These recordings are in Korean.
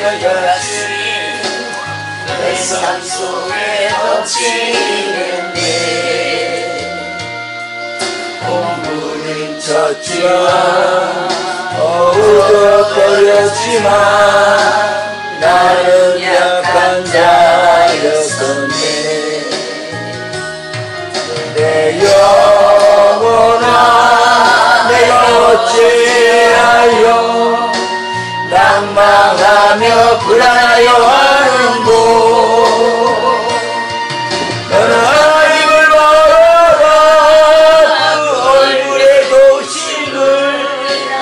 열려주니 내 삶 속에 넘치는데 공부는 쳤지만 어우적거렸지만 나는 약한 자였었네. 내 영혼아 내가 어찌하여 낭망하며 불안하여 하는고. 너는 하나님을 바라라. 그 얼굴의 도심을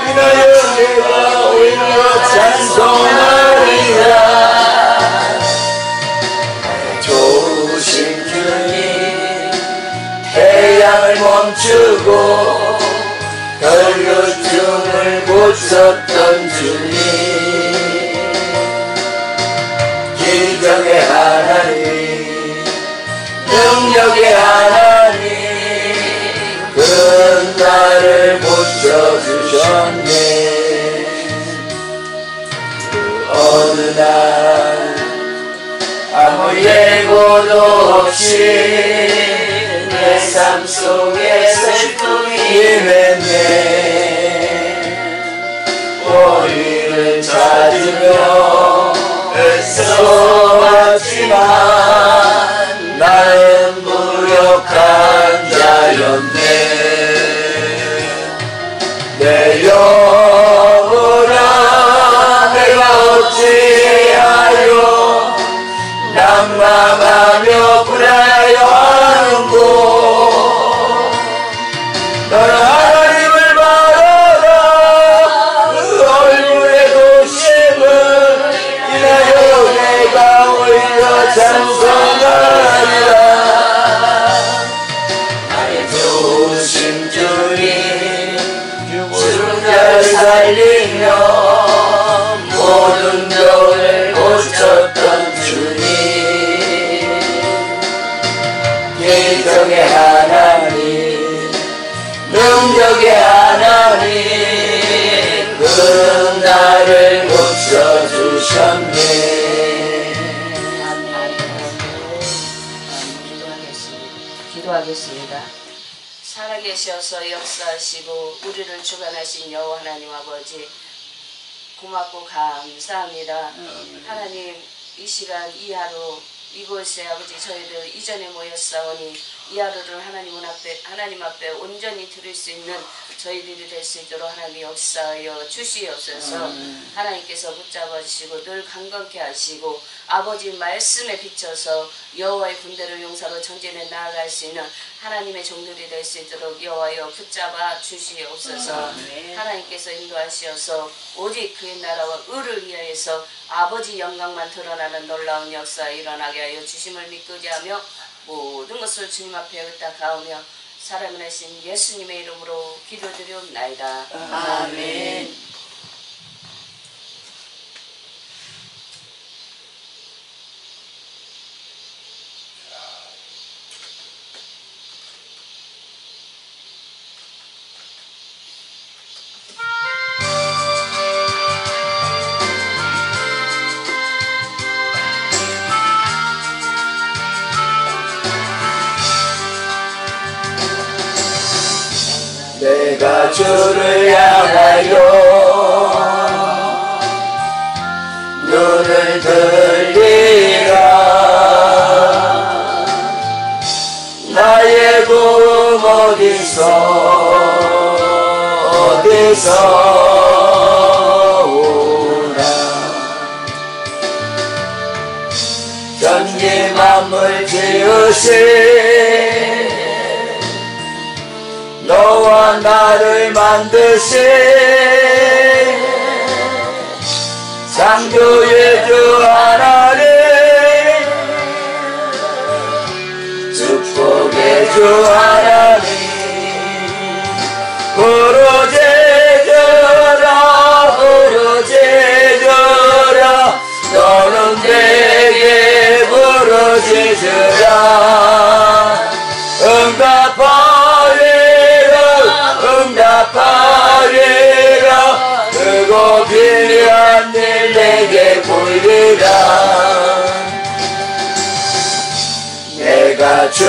인하여 내가 오히려 찬송하리라. 좋으신 주님 태양을 멈추고 혈류증을 고쳤던 주님 기적의 하나님 능력의 하나님 그 나를 고쳐주셨네. 그 어느 날 아무 예고도 없이 내 삶 속에 슬픔이 임했네. 원인을 찾으며 애써왔지만 나는 무력한 자였네. 내 영혼아 내가 어찌하여 낭망하며 불안하여 하는고. 너는 하나님을 바라라. 그 얼굴의 도심을 인하여 내가 오히려 찬송하리라. 나의 좋으신 주님 죽은 자를 살리며 모든 병을 고쳤던 주님 기적의 하나님 능력의 하나님 그 나를 고쳐주셨네. 기도하겠습니다. 살아계셔서 역사하시고 우리를 주관하신 여호와 하나님 아버지 고맙고 감사합니다. 하나님 이 시간 이 하루 이곳에 아버지 저희들 이전에 모였사오니 이 하루를 하나님 앞에 온전히 드릴 수 있는 저희들이 될 수 있도록 하나님이 역사하여 주시옵소서. 하나님께서 붙잡아 주시고 늘 강건케 하시고 아버지 말씀에 비춰서 여호와의 군대를 용사로 전진해 나아갈 수 있는 하나님의 종들이 될 수 있도록 여호와여 붙잡아 주시옵소서. 하나님께서 인도하시어서 오직 그의 나라와 의를 위하여서 아버지 영광만 드러나는 놀라운 역사 일어나게 하여 주심을 믿고자 하며 모든 것을 주님 앞에 의탁하오며 살아계신 예수님의 이름으로 기도드리옵나이다. 아멘. 내가 주를 향하여 눈을 들리라. 나의 구름 어디서 오나. 전지 만물 지으신 너와 나를 만드신 창조의 주 하나님 축복의 주 하나님 부르짖으라 너는 내게 부르짖으라. 응답하리라. 크고 비밀한 일 내게 보이라.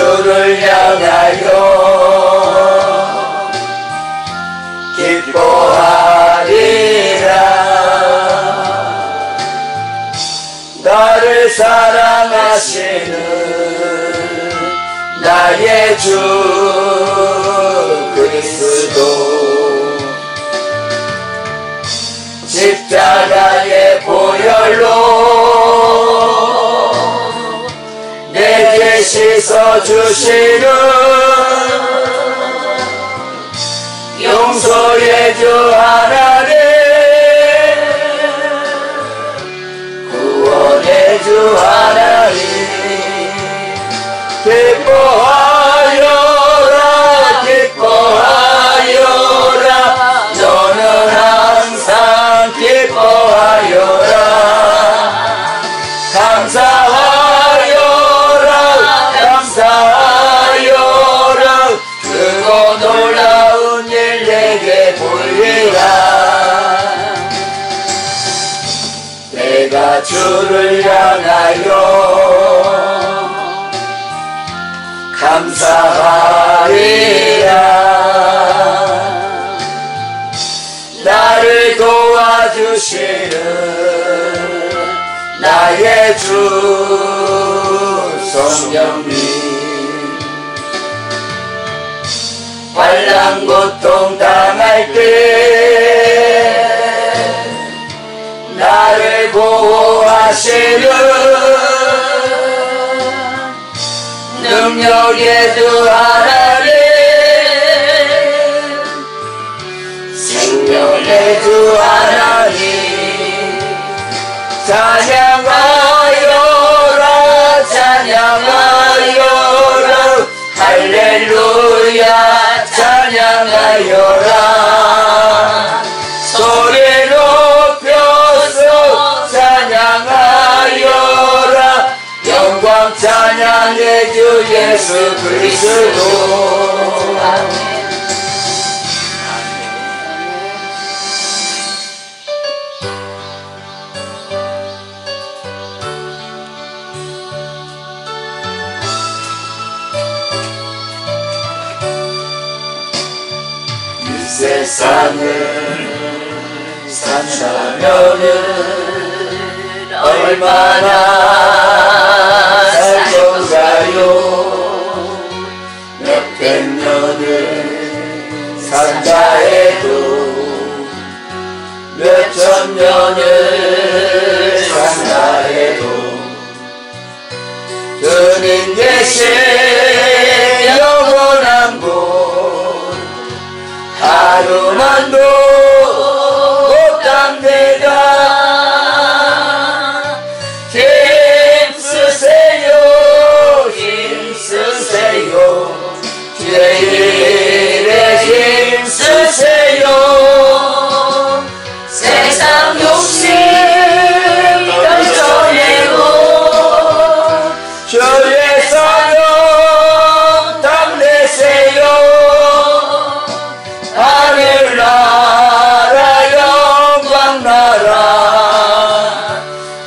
주를 향하여 기뻐하리라. 나를 사랑하시는 나의 주 그리스도 십자가의 보혈로 내게 씻어주시는 용서의 주 하나님, 구원의 주 하나님, 기뻐하여라 기뻐하여라. 너는 항상 기뻐하여라. 감사하여라 감사하여라. 크고 놀라운 일 내게 보이라. 내가 주를 향하여 감사하리라. 나를 도와주시는 나의 주 성령님, 환난 고통 당할 때 나를 보호하시는 능력의 주 하나님, 생명의 주 하나님, 찬양하여라 찬양하여라. 할렐루야 찬양하여라. 소리 높여서 찬양하여라. 영광 찬양의 주 예수 그리스도. 세상을 산다면은 얼마나 살 건가요? 몇백 년을 산다 해도 몇천 년을 산다 해도 주님 계신 영원한 곳 하루만도 못 갑니다. 힘쓰세요 힘쓰세요. 주의 일에 힘쓰세요. 세상 욕심 떨쳐내고 주의 사랑 담내세요. 하늘나라 영광나라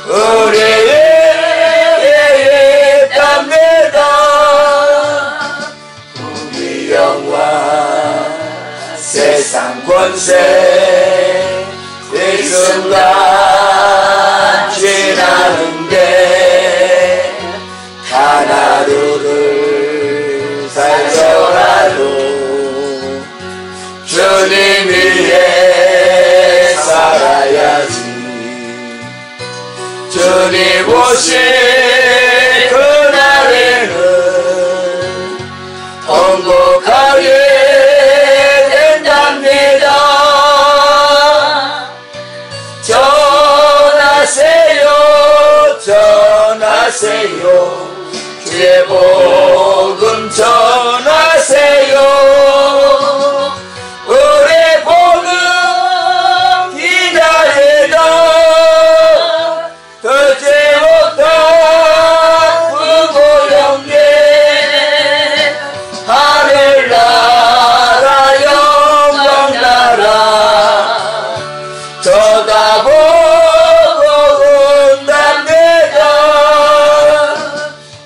우리의 답니다. 우리 영광 세상 권세 이 순간 지나는데 단 하루를 살더라도 주님 위해 살아야지. 주님 오실 그날에는 통곡하게 된답니다. 전하세요 전하세요. 주의 복음 전하세요.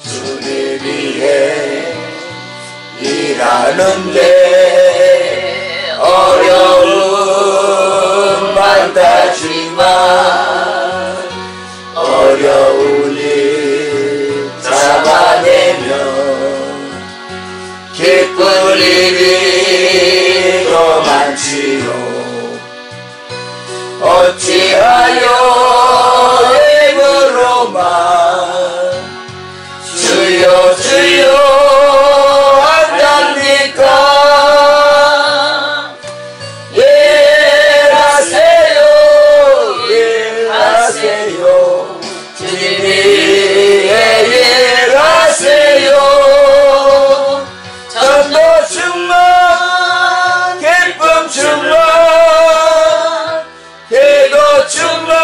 주님 위해 뿐이니 더 많지요. 어찌하여 입으로만 주여 주여 한답니까? 예하세요 예하세요 주님이 예하세요. 전도 충만 기쁨 충만 기도 충만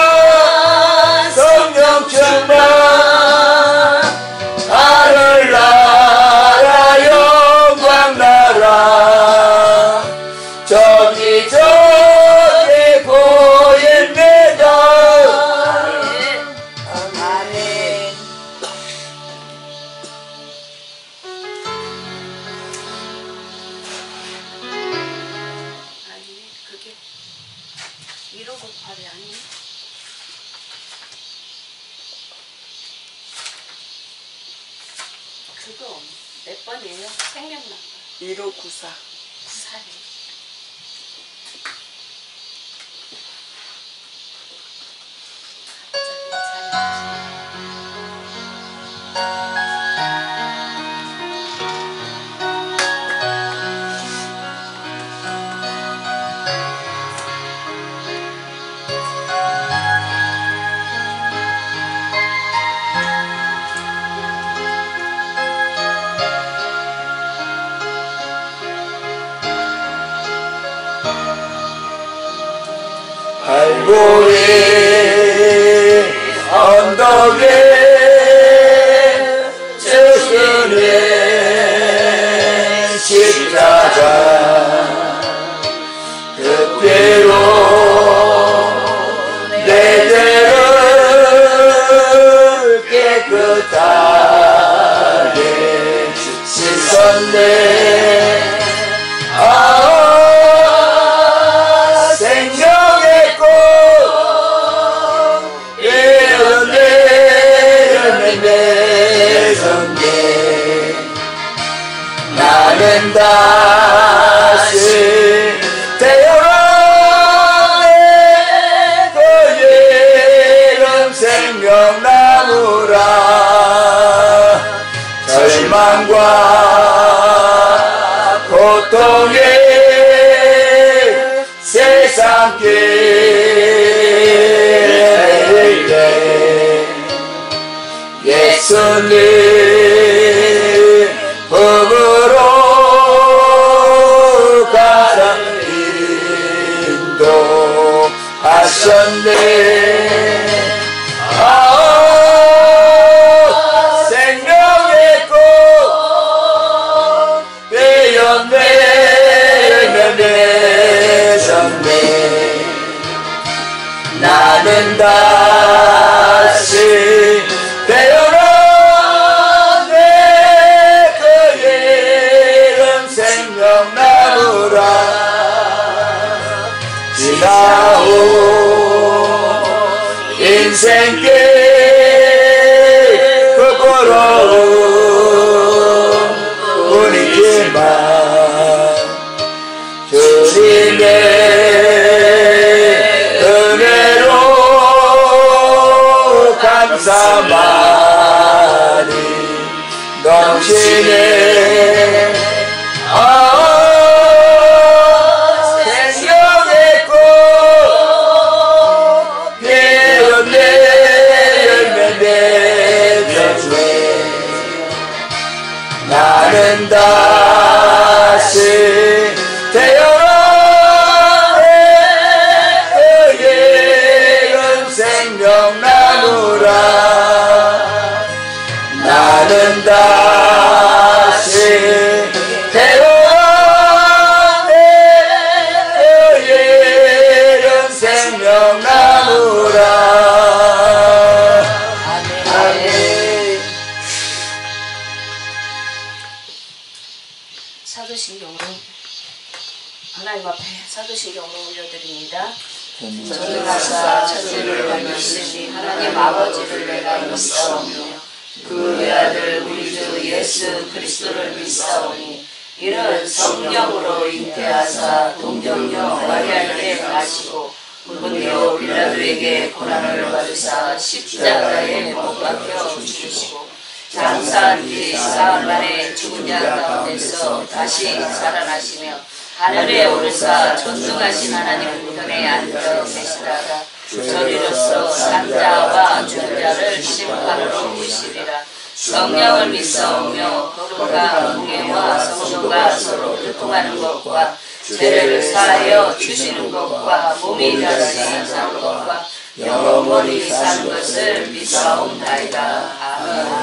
성령 충만 하늘나라 영광 나라 저기 보입니다. 아멘. 아니 그게 1598이 아니에요? 그거 몇 번이에요? 생각난 거 1594. 94네. 갈보리 언덕에 주님의 십자가 그대로 내 죄를 깨끗하게 씻었네. 생명의 꽃 예언되었네. 나는 다시 태어나네. 그 이름 생명나무라. 절망과 고통에 세상 길에 예수님 품으로 가라 인도하셨네. 생명의 꽃 되었네. 나는 다시 태어나네. 그 이름 생명나무라. 지나온 인생길 부끄러운 뿐이지만 주님의 은혜로 감사만이 넘치네. 생명의 꽃 피었네. 열매 맺었네. 나는 다시 태어나네. 그 이름 생명나무라. 나는 다시 태어나네. 그 이름 생명나무라. 아멘. 사도신경으로 하나님 앞에 사도신경으로 올려드립니다. 전능하사 천지를 만드시니 하나님 아버지를 내가 믿사오며 그 외아들 우리 주 예수 그리스도를 믿사오니 이는 성령으로 잉태하사 동정녀 마리아에게 나시고 본디오 빌라도에게 고난을 받으사 십자가에 못 박혀 죽으시고 장사한 뒤 사흘 만에 죽은 자 가운데서 다시 살아나시며 하늘에 오르사 전능하신 하나님 우편에 앉아 계시다가 저리로서 산자와 죽은 자를 심판으로 오시리라. 성령을 믿사오며 거룩한 공예와 성도가 서로 교통하는 것과 죄를 사하여 주시는 것과 몸이 다시 사는 것과 영원히 사는 것을 믿사옵나이다.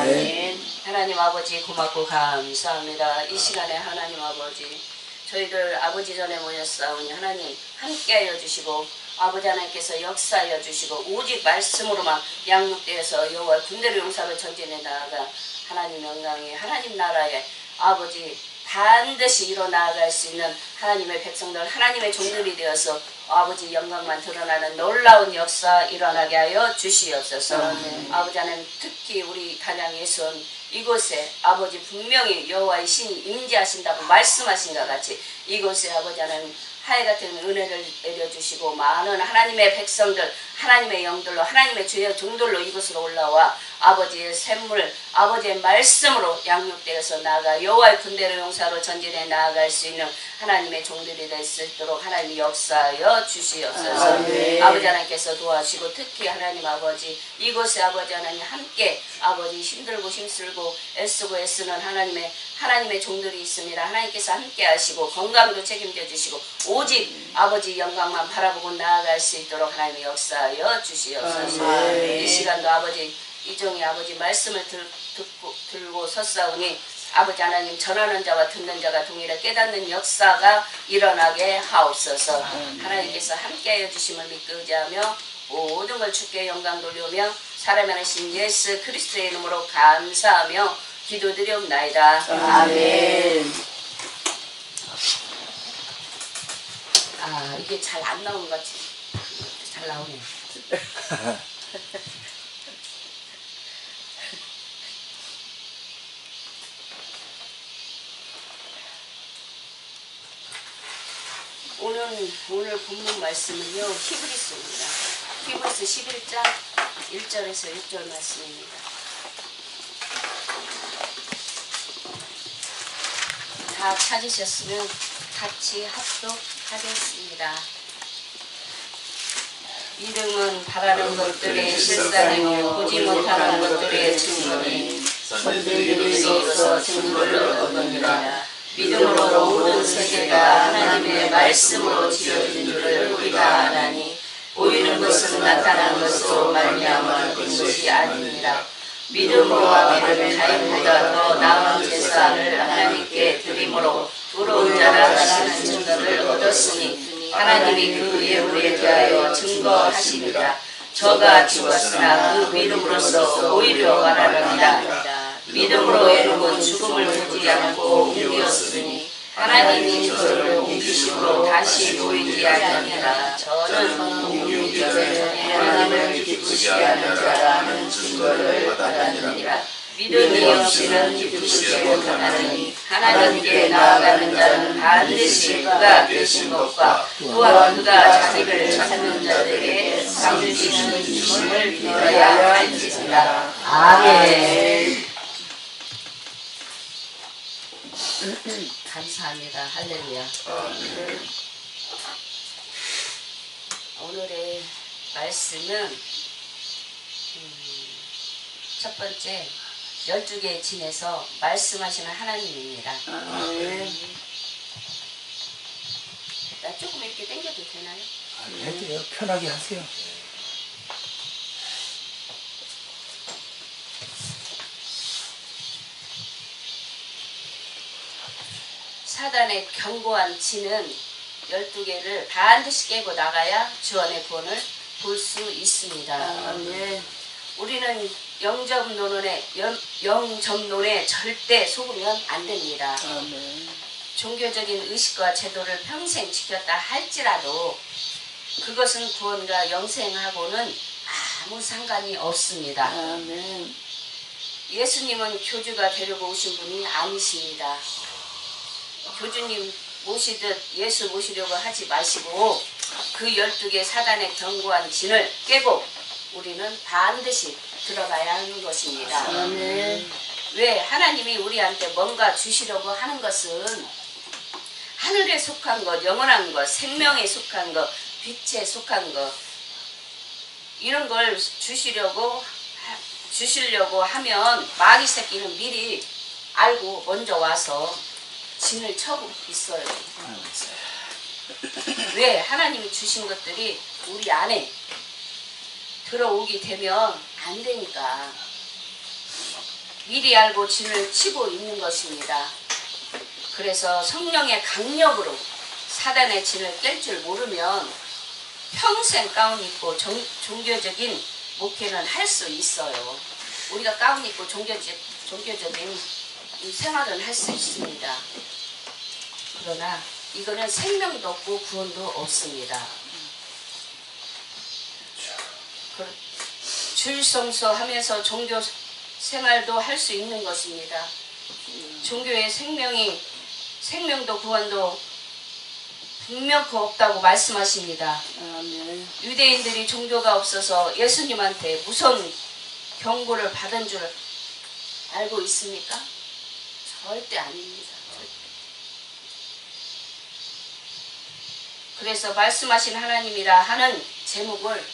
아멘. 하나님 아버지 고맙고 감사합니다. 이 시간에 하나님 아버지 저희들 아버지 전에 모였사오니 하나님 함께하여 주시고 아버지 하나님께서 역사하여 주시고 오직 말씀으로만 양육되어서 여호와 군대를 용사로 전진해 나아가 하나님 영광에 하나님 나라에 아버지 반드시 일어나갈 수 있는 하나님의 백성들 하나님의 종들이 되어서 아버지 영광만 드러나는 놀라운 역사 일어나게 하여 주시옵소서. 아버지 하나님 특히 우리 단양 예수원 이곳에 아버지 분명히 여호와의 신이 임재하신다고 말씀하신 것 같이 이곳에 아버지 하나님 하늘 같은 은혜를 내려주시고 많은 하나님의 백성들 하나님의 영들로 하나님의 주의 종들로 이곳으로 올라와 아버지의 샘물 아버지의 말씀으로 양육되어서 나아가 여호와의 군대를 용사로 전진해 나아갈 수 있는 하나님의 종들이 될 수 있도록 하나님이 역사하여 주시옵소서. 아버지 하나님께서 도와주시고 특히 하나님 아버지 이곳에 아버지 하나님 함께 아버지 힘들고 힘쓸고 애쓰고 애쓰는 하나님의 종들이 있습니다. 하나님께서 함께 하시고 건강도 책임져 주시고 오직 아버지 영광만 바라보고 나아갈 수 있도록 하나님의 역사하여 주시옵소서. 이 시간도 아버지 이종이 아버지 말씀을 들고 섰사오니 아버지 하나님 전하는 자와 듣는 자가 동일하게 깨닫는 역사가 일어나게 하옵소서. 하나님께서 함께하여 주심을 믿고 의지하며 모든 걸 주께 영광 돌리며 사람의 하나님 예수 그리스도의 이름으로 감사하며 기도드리옵나이다. 아멘. 아 이게 잘 안 나온 것 같지? 잘 나오네. 오늘 본문 말씀은요 히브리서입니다. 히브리서 11장 1절에서 6절 말씀입니다. 다 찾으셨으면 같이 합독하겠습니다. 믿음은 바라는 것들의 실상이요 보지 못하는 것들의 증거니 선지자들로서 증거를 얻느니라. 믿음으로 모든 세계가 하나님의 말씀으로 지어진 줄을 우리가 아나니 보이는 것은 나타난 것으로 말미암아 된 것이 아니니라. 믿음으로 아벨은 가인보다 더 나은 제사를 하나님께 드림으로 부러운 자라 하시는 증거를 얻었으니 하나님이 그 예물에 대하여 증거하시니라. 저가 죽었으나 그 믿음으로써 오히려 말하느니라. 믿음으로 에녹은 죽음을 보지 않고 옮겼으니 하나님이 저를 옮기심으로 다시 보이지 아니하니라. 저는 옮기기 전에 하나님을 기쁘시게 하는 자라는 증거를 받았느니라. 믿음이 없이는 기쁘시게 못하나니 하나님께 나아가는 자는 반드시 그가 계신 것과 또한 그가 자기를 찾는 자들에게 상 주시는 주심을 믿어야 할지니라. 아멘. 감사합니다. 할렐루야. 오늘의 말씀은 첫 번째 12개의 진에서 말씀하시는 하나님입니다. 나 조금 이렇게 당겨도 되나요? 해도요. 편하게 하세요. 사단의 견고한 진은 12개를 반드시 깨고 나가야 주원의 구원을 볼 수 있습니다. 네. 우리는 영접론에 절대 속으면 안 됩니다. 종교적인 의식과 제도를 평생 지켰다 할지라도 그것은 구원과 영생하고는 아무 상관이 없습니다. 예수님은 교주가 되려고 오신 분이 아니십니다. 교주님 모시듯 예수 모시려고 하지 마시고 그 12개 사단의 견고한 진을 깨고 우리는 반드시 들어가야 하는 것입니다. 아멘. 왜 하나님이 우리한테 뭔가 주시려고 하는 것은 하늘에 속한 것, 영원한 것, 생명에 속한 것, 빛에 속한 것 이런 걸 주시려고 하면 마귀 새끼는 미리 알고 먼저 와서 진을 쳐고 있어요. 왜? 하나님이 주신 것들이 우리 안에 들어오게 되면 안 되니까 미리 알고 진을 치고 있는 것입니다. 그래서 성령의 강력으로 사단의 진을 깰 줄 모르면 평생 가운 입고 종교적인 목회는 할 수 있어요. 우리가 가운 입고 종교적인 생활은 할 수 있습니다. 그러나 이거는 생명도 없고 구원도 없습니다. 주일성서 하면서 종교 생활도 할 수 있는 것입니다. 종교의 생명도 구원도 분명히 없다고 말씀하십니다. 아멘. 유대인들이 종교가 없어서 예수님한테 무슨 경고를 받은 줄 알고 있습니까? 절대 아닙니다. 절대. 그래서 말씀하신 하나님이라 하는 제목을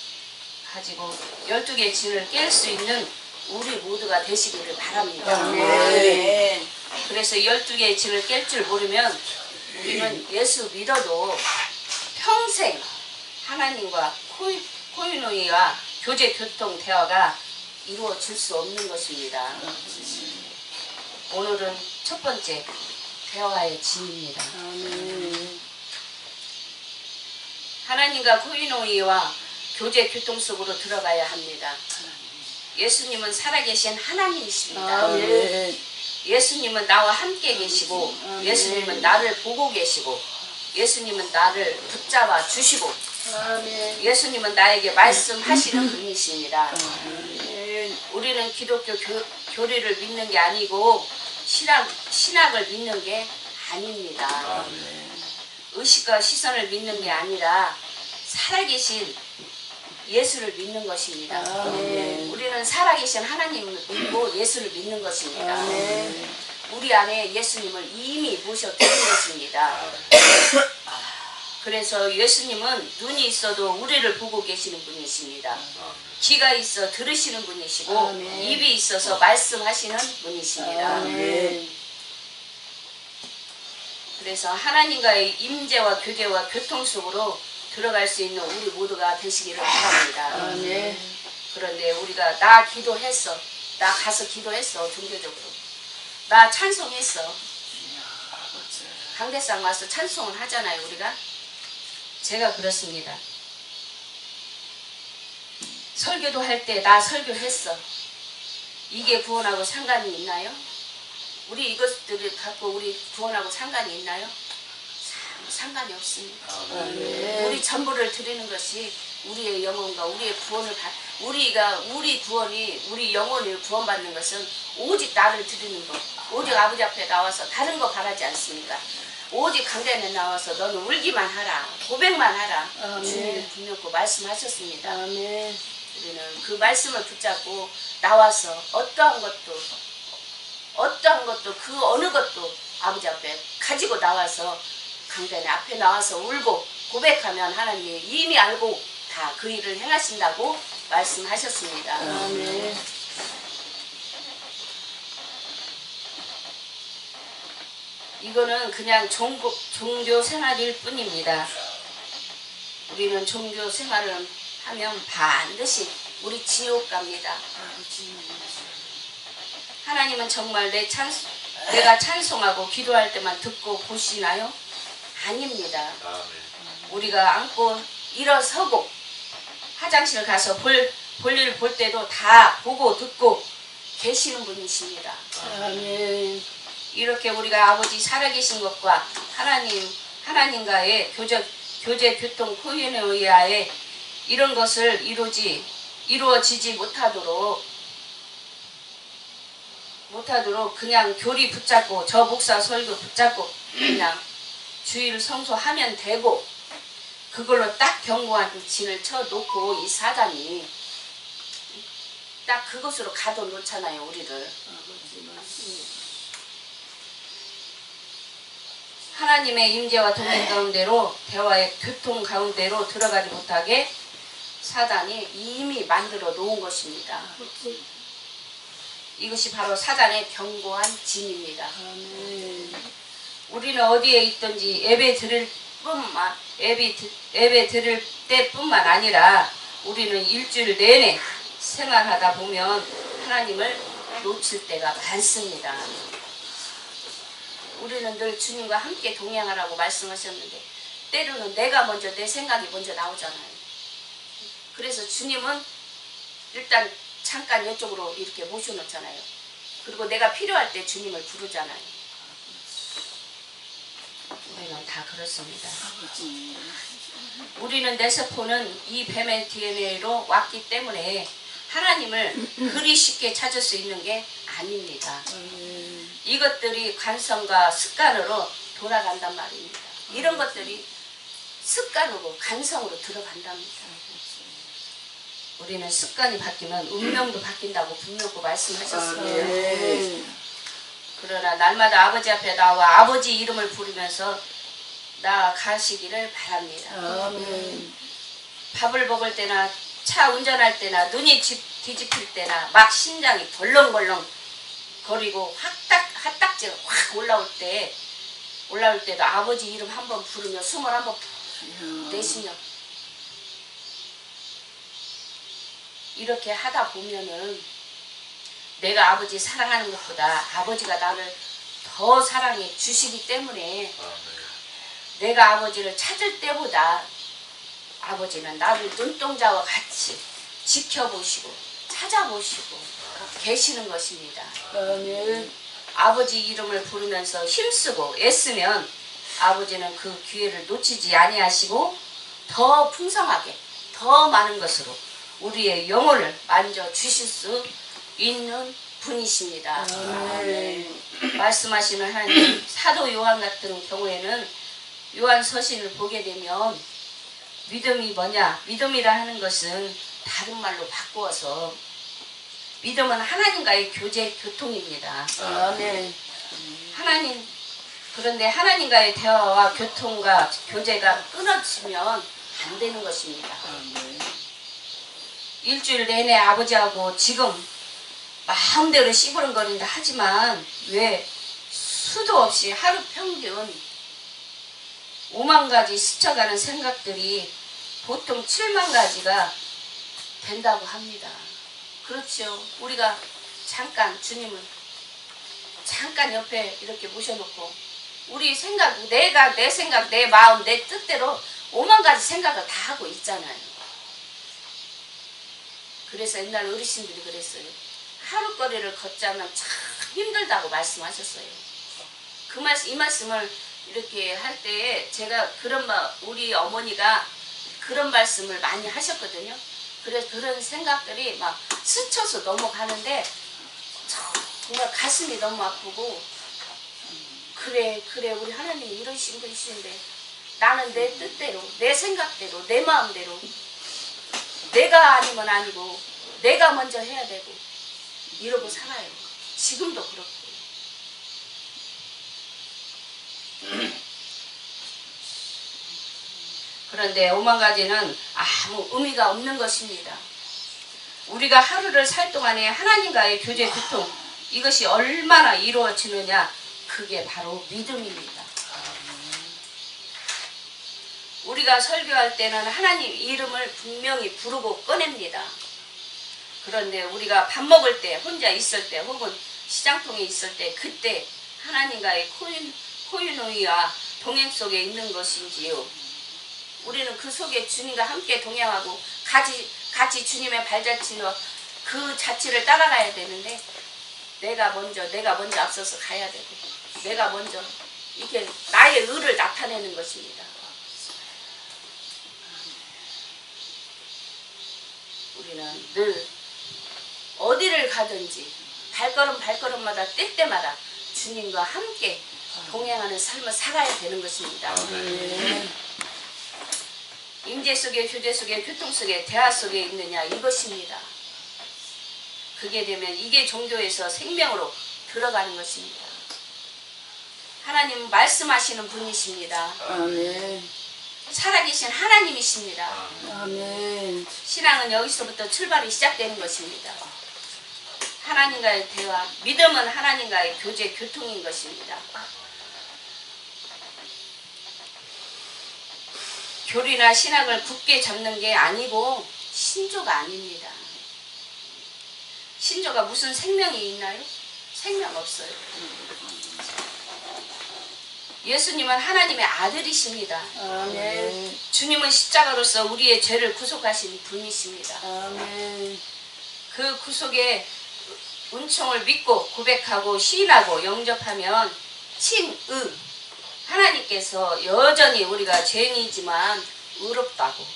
가지고 12개의 진을 깰 수 있는 우리 모두가 되시기를 바랍니다. 아멘. 그래서 12개의 진을 깰 줄 모르면 우리는 예수 믿어도 평생 하나님과 코이노이와 교제 교통 대화가 이루어질 수 없는 것입니다. 오늘은 첫 번째 대화의 진입니다. 아멘. 하나님과 코이노이와 교제 교통 속으로 들어가야 합니다. 예수님은 살아계신 하나님이십니다. 아멘. 예수님은 나와 함께 계시고 예수님은 나를 보고 계시고 예수님은 나를 붙잡아 주시고 아멘. 예수님은 나에게 말씀하시는 분이십니다. 아멘. 우리는 기독교 교리를 믿는 게 아니고 신학을 믿는 게 아닙니다. 의식과 시선을 믿는 게 아니라 살아계신 예수를 믿는 것입니다. 아멘. 우리는 살아계신 하나님을 믿고 예수를 믿는 것입니다. 아멘. 우리 안에 예수님을 이미 모셔드린 것입니다. 그래서 예수님은 눈이 있어도 우리를 보고 계시는 분이십니다. 귀가 있어 들으시는 분이시고 아멘. 입이 있어서 말씀하시는 분이십니다. 아멘. 그래서 하나님과의 임재와 교제와 교통 속으로 들어갈 수 있는 우리 모두가 되시기를 바랍니다. 아멘. 그런데 우리가 나 기도했어. 나 가서 기도했어. 종교적으로. 나 찬송했어. 강대상 와서 찬송을 하잖아요. 우리가. 제가 그렇습니다. 설교도 할 때 나 설교했어. 이게 구원하고 상관이 있나요? 우리 이것들을 갖고 우리 구원하고 상관이 있나요? 상관이 없습니다. 아멘. 우리 전부를 드리는 것이 우리의 영혼과 우리의 구원을 우리 구원이 우리 영혼을 구원받는 것은 오직 나를 드리는 것. 오직 아버지 앞에 나와서 다른 거 바라지 않습니다. 오직 강단에 나와서 너는 울기만 하라. 고백만 하라. 아멘. 주님이 분명히 말씀하셨습니다. 아멘. 우리는 그 말씀을 붙잡고 나와서 어떠한 것도 그 어느 것도 아버지 앞에 가지고 나와서 강단에 앞에 나와서 울고 고백하면 하나님이 이미 알고 다 그 일을 행하신다고 말씀하셨습니다. 아멘. 이거는 그냥 종교 생활일 뿐입니다. 우리는 종교 생활을 하면 반드시 우리 지옥 갑니다. 하나님은 정말 내가 찬송하고 기도할 때만 듣고 보시나요? 아닙니다. 우리가 앉고 일어서고 화장실 가서 볼일 볼 때도 다 보고 듣고 계시는 분이십니다. 아멘. 이렇게 우리가 아버지 살아계신 것과 하나님과의 교제 교통 코이노이아의 이런 것을 이루어지지 못하도록 못하도록 그냥 교리 붙잡고 저 목사 설교 붙잡고 그냥 주일 성소하면 되고 그걸로 딱 경고한 진을 쳐놓고 이 사단이 딱 그것으로 가둬놓잖아요 우리를. 하나님의 임재와 동행 가운데로 대화의 교통 가운데로 들어가지 못하게 사단이 이미 만들어 놓은 것입니다. 이것이 바로 사단의 견고한 진입니다. 우리는 어디에 있든지 예배 드릴 때뿐만 아니라 우리는 일주일 내내 생활하다 보면 하나님을 놓칠 때가 많습니다. 우리는 늘 주님과 함께 동행하라고 말씀하셨는데 때로는 내가 먼저 내 생각이 먼저 나오잖아요. 그래서 주님은 일단 잠깐 이쪽으로 이렇게 모셔놓잖아요. 그리고 내가 필요할 때 주님을 부르잖아요. 우리는 다 그렇습니다. 우리는 내 세포는 이 뱀의 DNA로 왔기 때문에 하나님을 그리 쉽게 찾을 수 있는 게 아닙니다. 이것들이 관성과 습관으로 돌아간단 말입니다. 이런 것들이 습관으로 관성으로 들어간답니다. 우리는 습관이 바뀌면 운명도 바뀐다고 분명히 말씀하셨습니다. 그러나 날마다 아버지 앞에 나와 아버지 이름을 부르면서 나아가시기를 바랍니다. 밥을 먹을 때나 차 운전할 때나 눈이 뒤집힐 때나 막 심장이 벌렁벌렁 거리고 핫딱지가 확 올라올 때도 아버지 이름 한번 부르며 숨을 한번 내쉬며 이렇게 하다 보면은 내가 아버지 사랑하는 것보다 아버지가 나를 더 사랑해 주시기 때문에 내가 아버지를 찾을 때보다 아버지는 나를 눈동자와 같이 지켜보시고 찾아보시고 계시는 것입니다. 아버지 이름을 부르면서 힘쓰고 애쓰면 아버지는 그 기회를 놓치지 아니하시고 더 풍성하게 더 많은 것으로 우리의 영혼을 만져주실 수 있는 분이십니다. 말씀하시는 하나님 사도 요한 같은 경우에는 요한 서신을 보게 되면 믿음이 뭐냐? 믿음이라 하는 것은 다른 말로 바꾸어서 믿음은 하나님과의 교통입니다. 그런데 하나님과의 대화와 교통과 교제가 끊어지면 안 되는 것입니다. 일주일 내내 아버지하고 지금 마음대로 씨부름거린다 하지만 왜 수도 없이 하루 평균 5만 가지 스쳐가는 생각들이 보통 7만 가지가 된다고 합니다. 그렇죠. 우리가 잠깐 주님을 잠깐 옆에 이렇게 모셔놓고 우리 생각, 내 생각, 내 마음, 내 뜻대로 5만 가지 생각을 다 하고 있잖아요. 그래서 옛날 어르신들이 그랬어요. 하루거리를 걷자면 참 힘들다고 말씀하셨어요. 이 말씀을 이렇게 할 때에 제가 우리 어머니가 그런 말씀을 많이 하셨거든요. 그래서 그런 생각들이 막 스쳐서 넘어가는데 정말 가슴이 너무 아프고 그래 우리 하나님이 이러신 분이신데 나는 내 뜻대로 내 생각대로 내 마음대로 내가 아니면 아니고 내가 먼저 해야 되고 이러고 살아요. 지금도 그렇고. 그런데 5만 가지는 아무 의미가 없는 것입니다. 우리가 하루를 살 동안에 하나님과의 교제 교통 이것이 얼마나 이루어지느냐 그게 바로 믿음입니다. 우리가 설교할 때는 하나님 이름을 분명히 부르고 꺼냅니다. 그런데 우리가 밥 먹을 때 혼자 있을 때 혹은 시장통에 있을 때 그때 하나님과의 코유노이와 동행 속에 있는 것인지요. 우리는 그 속에 주님과 함께 동행하고 같이 주님의 발자취로 그 자취를 따라가야 되는데 내가 먼저 앞서서 가야 되고 내가 먼저 이게 나의 의를 나타내는 것입니다. 우리는 늘 어디를 가든지 발걸음마다 때때마다 주님과 함께 동행하는 삶을 살아야 되는 것입니다. 아멘. 임재 속에, 교제 속에, 교통 속에, 대화 속에 있느냐 이것입니다. 그게 되면 이게 종교에서 생명으로 들어가는 것입니다. 하나님은 말씀하시는 분이십니다. 아멘. 살아계신 하나님이십니다. 아멘. 신앙은 여기서부터 출발이 시작되는 것입니다. 하나님과의 대화, 믿음은 하나님과의 교제, 교통인 것입니다. 교리나 신학을 굳게 잡는 게 아니고 신조가 아닙니다. 신조가 무슨 생명이 있나요? 생명 없어요. 예수님은 하나님의 아들이십니다. 아멘. 주님은 십자가로서 우리의 죄를 구속하신 분이십니다. 아멘. 그 구속의 은총을 믿고 고백하고 시인하고 영접하면 친의 하나님께서 여전히 우리가 죄인이지만 의롭다고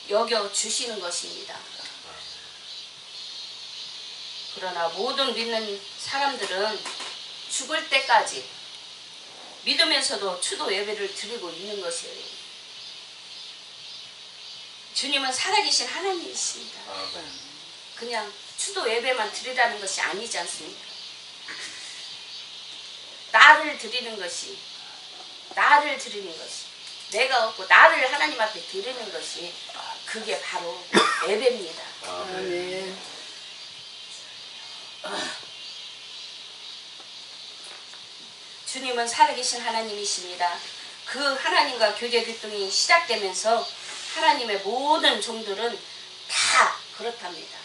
여겨주시는 것입니다. 그러나 모든 믿는 사람들은 죽을 때까지 믿으면서도 추도 예배를 드리고 있는 것이에요. 주님은 살아계신 하나님이십니다. 그냥 추도 예배만 드리라는 것이 아니지 않습니까? 나를 드리는 것이 내가 없고 나를 하나님 앞에 드리는 것이 그게 바로 예배입니다. 아멘. 주님은 살아계신 하나님이십니다. 그 하나님과 교제 교통이 시작되면서 하나님의 모든 종들은 다 그렇답니다.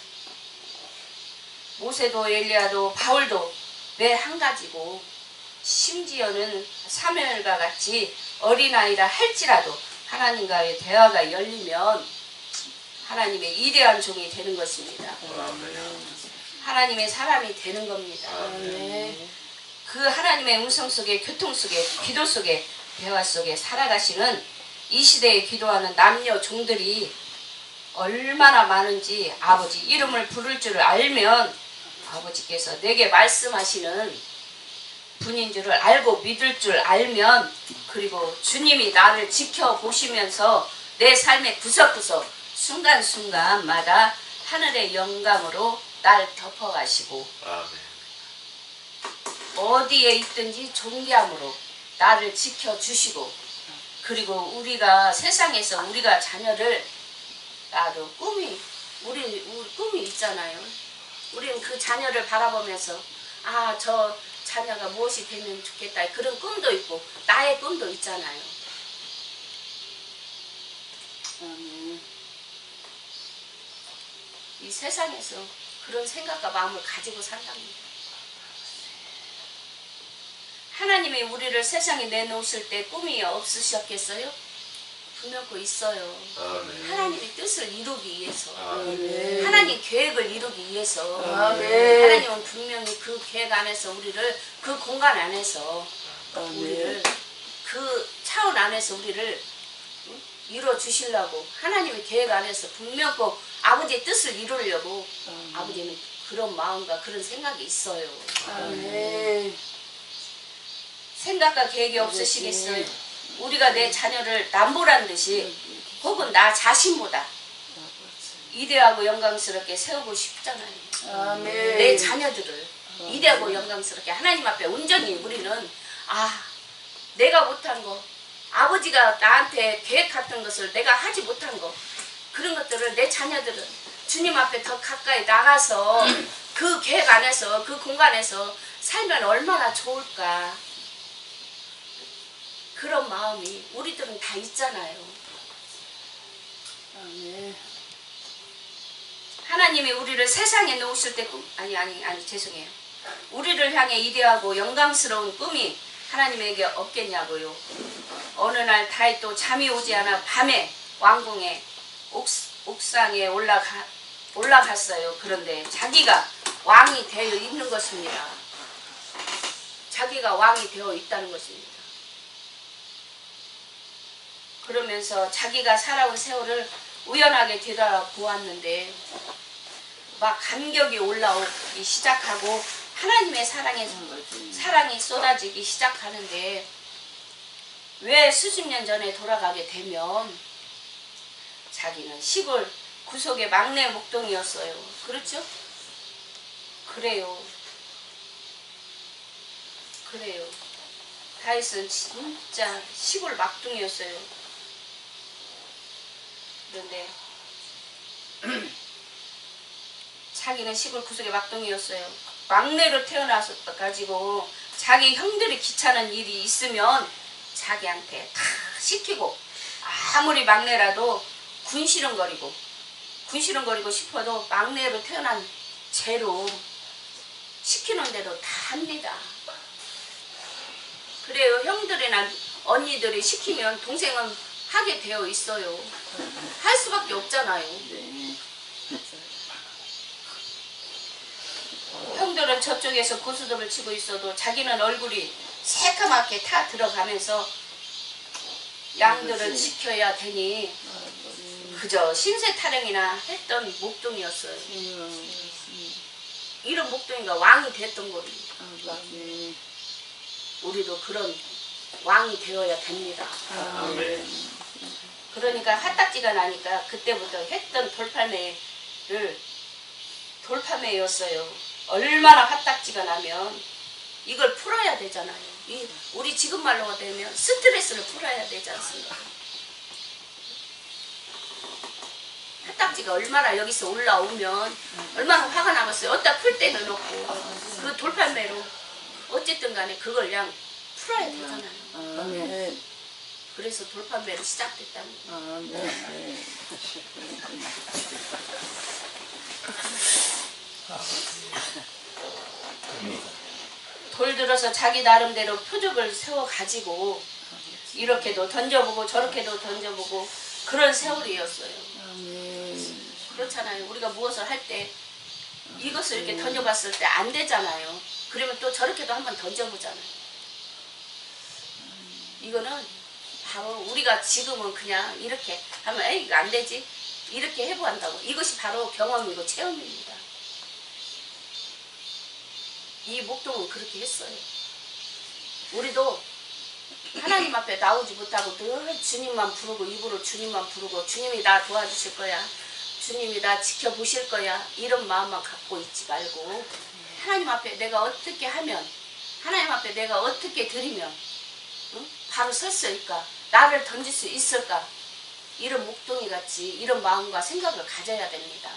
모세도 엘리야도 바울도 매 한 가지고 심지어는 사무엘과 같이 어린아이라 할지라도 하나님과의 대화가 열리면 하나님의 이대한 종이 되는 것입니다. 하나님의 사람이 되는 겁니다. 아멘. 그 하나님의 음성 속에, 교통 속에, 기도 속에, 대화 속에 살아가시는 이 시대에 기도하는 남녀 종들이 얼마나 많은지 아버지 이름을 부를 줄 알면 아버지께서 내게 말씀하시는 분인 줄을 알고 믿을 줄 알면 그리고 주님이 나를 지켜보시면서 내 삶의 구석구석 순간순간마다 하늘의 영광으로 날 덮어가시고 어디에 있든지 존귀함으로 나를 지켜주시고 그리고 우리가 세상에서 우리가 자녀를 나도 우리 꿈이 있잖아요. 우리는 그 자녀를 바라보면서 저 자녀가 무엇이 되면 좋겠다 그런 꿈도 있고 나의 꿈도 있잖아요. 이 세상에서 그런 생각과 마음을 가지고 산답니다. 하나님이 우리를 세상에 내놓으실 때 꿈이 없으셨겠어요? 분명히 있어요. 하나님의 뜻을 이루기 위해서 아멘. 하나님 계획을 이루기 위해서 아멘. 하나님은 분명히 그 계획 안에서 우리를 그 공간 안에서 우리를 그 차원 안에서 우리를 이루어 주시려고 하나님의 계획 안에서 분명 꼭 아버지의 뜻을 이루려고 아버지는 그런 마음과 그런 생각이 있어요. 아멘. 생각과 계획이 없으시겠어요? 우리가 내 자녀를 남보란 듯이 혹은 나 자신보다 이대하고 영광스럽게 세우고 싶잖아요. 아멘. 내 자녀들을 이대하고 영광스럽게 하나님 앞에 온전히 우리는 내가 못한 거 아버지가 나한테 계획했던 것을 내가 하지 못한 거 그런 것들을 내 자녀들은 주님 앞에 더 가까이 나가서 그 계획 안에서 그 공간에서 살면 얼마나 좋을까 그런 마음이 우리들은 다 있잖아요. 아멘. 하나님이 우리를 세상에 놓으실 때 죄송해요. 우리를 향해 이대하고 영광스러운 꿈이 하나님에게 없겠냐고요. 어느 날 다윗도 잠이 오지 않아 밤에 왕궁의 옥상에 올라갔어요. 그런데 자기가 왕이 되어 있는 것입니다. 자기가 왕이 되어 있다는 것입니다. 그러면서 자기가 살아온 세월을 우연하게 뒤돌아보았는데 막 감격이 올라오기 시작하고 하나님의 사랑이 쏟아지기 시작하는데 왜 수십 년 전에 돌아가게 되면 자기는 시골 구석의 막내 목동이었어요. 그렇죠? 그래요. 다윗은 진짜 시골 막둥이였어요. 그런데 자기는 시골 구석의 막둥이였어요. 막내로 태어나서 가지고 자기 형들이 귀찮은 일이 있으면 자기한테 다 시키고 아무리 막내라도 군시렁거리고 싶어도 막내로 태어난 죄로 시키는 대로 다 합니다. 그래요. 형들이나 언니들이 시키면 동생은 하게 되어 있어요. 할 수밖에 없잖아요. 형들은 저쪽에서 고스톱을 치고 있어도 자기는 얼굴이 새까맣게 타 들어가면서 양들을 지켜야 되니 그저 신세 타령이나 했던 목동이었어요. 이런 목동이가 왕이 됐던 겁니다. 우리도 그런 왕이 되어야 됩니다. 그러니까 화딱지가 나니까 그때부터 했던 돌팔매였어요. 얼마나 화딱지가 나면 이걸 풀어야 되잖아요. 우리 지금 말로 되면 스트레스를 풀어야 되지 않습니까? 화딱지가 얼마나 여기서 올라오면 얼마나 화가 나겠어요. 어디다 풀 때는 없고 그 돌팔매로 어쨌든 간에 그걸 그냥 풀어야 되잖아요. 그래서 돌팔매로 시작됐다는 거예요. 돌 들어서 자기 나름대로 표적을 세워가지고 이렇게도 던져보고 저렇게도 던져보고 그런 세월이었어요. 그렇잖아요. 우리가 무엇을 할 때 이것을 이렇게 던져봤을 때 안 되잖아요. 그러면 또 저렇게도 한번 던져보잖아요. 이거는 바로 우리가 지금은 그냥 이렇게 하면 에이 이거 안 되지 이렇게 해보한다고. 이것이 바로 경험이고 체험입니다. 이 목동은 그렇게 했어요. 우리도 하나님 앞에 나오지 못하고 늘 주님만 부르고 입으로 주님만 부르고 주님이 나 도와주실 거야. 주님이 나 지켜보실 거야. 이런 마음만 갖고 있지 말고 하나님 앞에 내가 어떻게 하면 하나님 앞에 내가 어떻게 드리면 바로 설 수 있을까? 나를 던질 수 있을까? 이런 목동이 같이 이런 마음과 생각을 가져야 됩니다.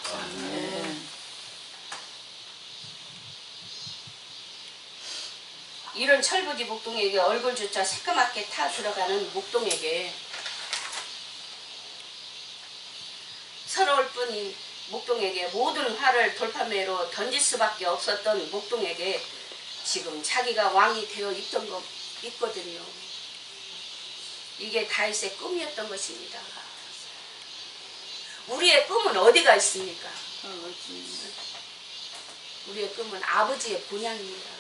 이런 철부지 목동에게 얼굴조차 새까맣게 타 들어가는 목동에게 서러울 뿐인 목동에게 모든 화를 돌팔매로 던질 수밖에 없었던 목동에게 지금 자기가 왕이 되어 있거든요. 이게 다윗의 꿈이었던 것입니다. 우리의 꿈은 어디가 있습니까? 우리의 꿈은 아버지의 본향입니다.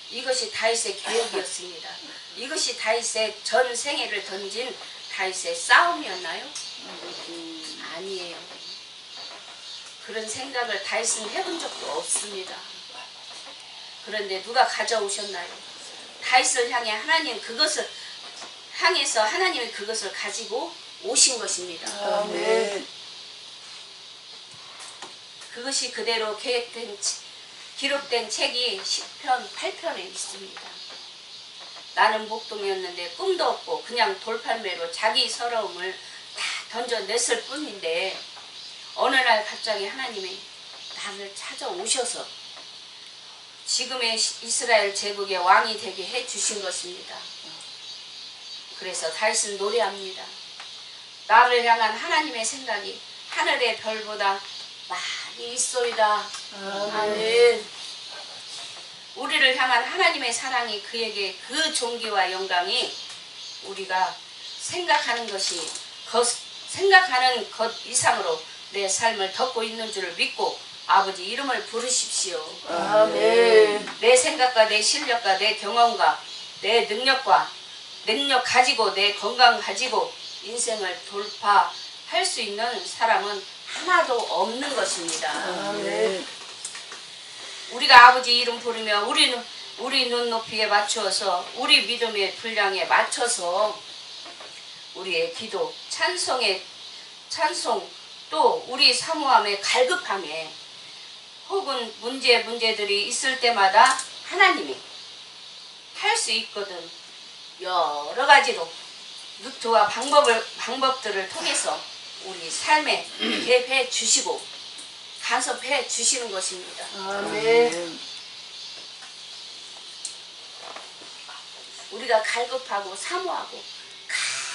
이것이 다윗의 계획이었습니다. 이것이 다윗의 전 생애를 던진 다윗의 싸움이었나요? 아니에요. 그런 생각을 다윗은 해본 적도 없습니다. 그런데 누가 가져오셨나요? 다윗을 향해 하나님 그것을 향해서 하나님이 그것을 가지고 오신 것입니다. 그것이 그대로 기록된 책이 10편, 8편에 있습니다. 나는 목동이었는데 꿈도 없고 그냥 돌팔매로 자기 서러움을 다 던져냈을 뿐인데 어느 날 갑자기 하나님이 나를 찾아오셔서 지금의 이스라엘 제국의 왕이 되게 해주신 것입니다. 그래서 다윗은 노래합니다. 나를 향한 하나님의 생각이 하늘의 별보다 많이 있소이다. 아멘. 우리를 향한 하나님의 사랑이 그에게 그 존귀와 영광이 우리가 생각하는 것 이상으로 내 삶을 덮고 있는 줄을 믿고 아버지 이름을 부르십시오. 아멘. 내 생각과 내 실력과 내 경험과 내 능력 가지고 내 건강 가지고 인생을 돌파할 수 있는 사람은 하나도 없는 것입니다. 아멘. 우리가 아버지 이름 부르며 우리 눈높이에 맞추어서 우리 믿음의 분량에 맞춰서 우리의 기도, 찬송 또 우리 사모함에 갈급함에 혹은 문제들이 있을 때마다 하나님이 할 수 있거든. 여러 가지로 루트와 방법들을 통해서 우리 삶에 개입해 주시고 간섭해 주시는 것입니다. 아멘. 우리가 갈급하고 사모하고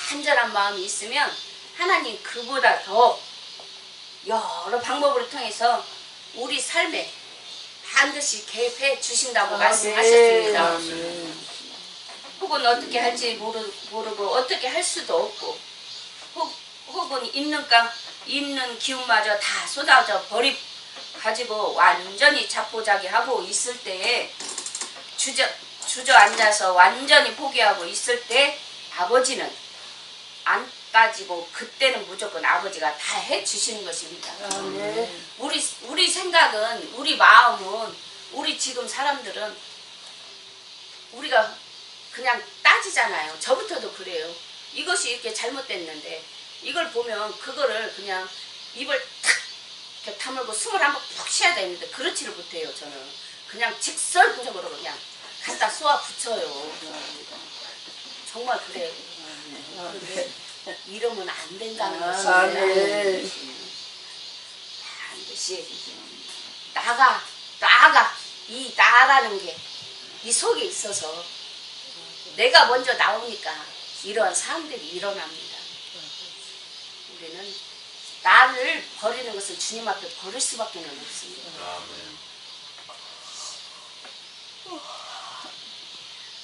간절한 마음이 있으면 하나님 그보다 더 여러 방법을 통해서 우리 삶에 반드시 개입해 주신다고 말씀하셨습니다. 아멘. 혹은 어떻게 할지 모르고 어떻게 할 수도 없고 혹은 있는 기운마저 다 쏟아져 가지고 완전히 자포자기하고 있을 때에 주저앉아서 완전히 포기하고 있을 때 아버지는 안 따지고 그때는 무조건 아버지가 다 해주시는 것입니다. 아멘. 우리 생각은 우리 마음은 우리 지금 사람들은 우리가 그냥 따지잖아요. 저부터도 그래요. 이것이 이렇게 잘못됐는데 이걸 보면 그거를 그냥 입을 탁 이렇게 다물고 숨을 한번 푹 쉬어야 되는데 그렇지를 못해요. 저는 그냥 직설적으로 그냥 갖다 쏘아 붙여요. 정말 그래요. 그런데 이러면 안 된다는 것입니다. 아멘. 반드시 이 나라는 게 이 속에 있어서 내가 먼저 나오니까 이러한 사람들이 일어납니다. 우리는 나를 버리는 것은 주님 앞에 버릴 수밖에 없습니다.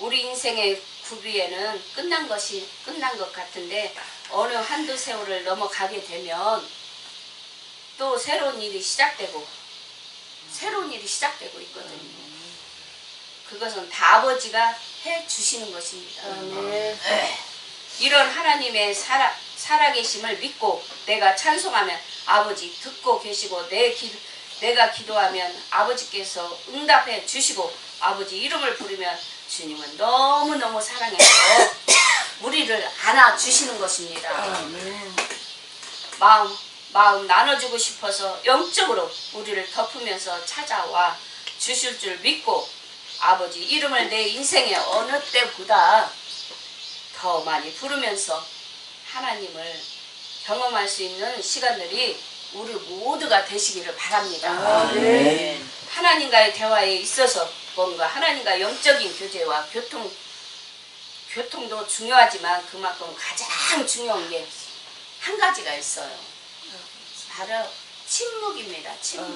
우리 인생의 구비에는 끝난 것 같은데 어느 한두 세월을 넘어가게 되면 또 새로운 일이 시작되고 있거든요. 그것은 다 아버지가 해주시는 것입니다. 아멘. 이런 하나님의 살아계심을 믿고 내가 찬송하면 아버지 듣고 계시고 내가 기도하면 아버지께서 응답해 주시고 아버지 이름을 부르면 주님은 너무너무 사랑해서 우리를 안아주시는 것입니다. 아멘. 마음 나눠주고 싶어서 영적으로 우리를 덮으면서 찾아와 주실 줄 믿고 아버지 이름을 내 인생의 어느 때보다 더 많이 부르면서 하나님을 경험할 수 있는 시간들이 우리 모두가 되시기를 바랍니다. 아멘. 하나님과의 대화에 있어서 뭔가 하나님과 영적인 교제와 교통도 중요하지만 그만큼 가장 중요한 게 한 가지가 있어요. 바로 침묵입니다. 침묵.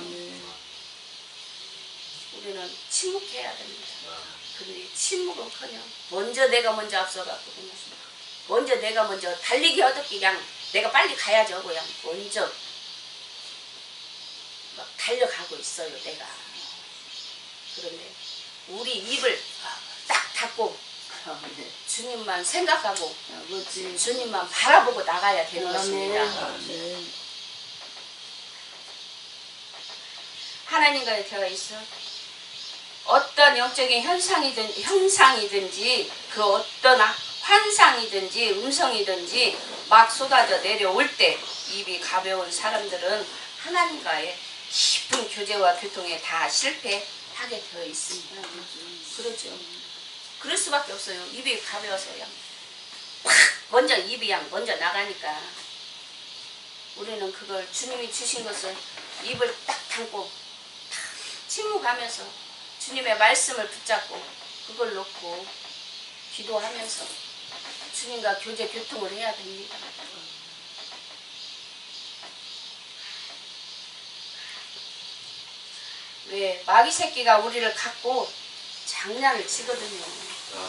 우리는 침묵해야 됩니다. 근데 침묵은커녕 내가 먼저 앞서갖고 내가 먼저 달리기 어떻게 그냥 내가 빨리 가야죠. 그냥 먼저 막 달려가고 있어요. 내가. 그런데 우리 입을 딱 닫고 주님만 생각하고 주님만 바라보고 나가야 되는 것입니다. 하나님과의 대화가 있어 어떤 영적인 형상이든지 그 어떤 환상이든지 음성이든지 막 쏟아져 내려올 때 입이 가벼운 사람들은 하나님과의 깊은 교제와 교통에 다 실패하게 되어 있습니다. 그렇죠. 그럴 수밖에 없어요. 입이 가벼워서 그냥 먼저 입이 그냥 먼저 나가니까 우리는 그걸 주님이 주신 것을 입을 딱 담고 침묵하면서 주님의 말씀을 붙잡고 그걸 놓고 기도하면서 주님과 교제 교통을 해야 됩니다. 왜 마귀 새끼가 우리를 갖고 장난을 치거든요.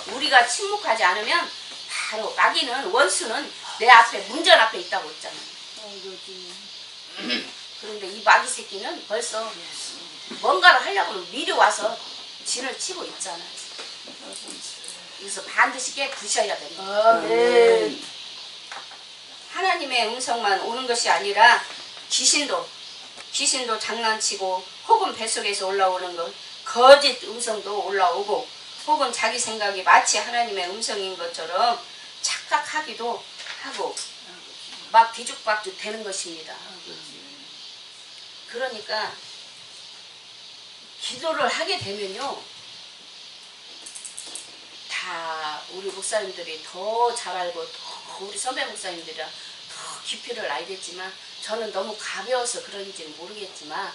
우리가 침묵하지 않으면 바로 마귀는 원수는 내 앞에 문전 앞에 있다고 했잖아요. 그런데 이 마귀 새끼는 벌써 뭔가를 하려고 미리 와서 진을 치고 있잖아요. 그래서 반드시 깨부셔야 됩니다. 아멘. 하나님의 음성만 오는 것이 아니라 귀신도 장난치고 혹은 뱃속에서 올라오는 것 거짓 음성도 올라오고 혹은 자기 생각이 마치 하나님의 음성인 것처럼 착각하기도 하고 막 뒤죽박죽 되는 것입니다. 그러니까 기도를 하게 되면요 다 우리 목사님들이 더 잘 알고 더 우리 선배 목사님들이랑 더 깊이를 알겠지만 저는 너무 가벼워서 그런지는 모르겠지만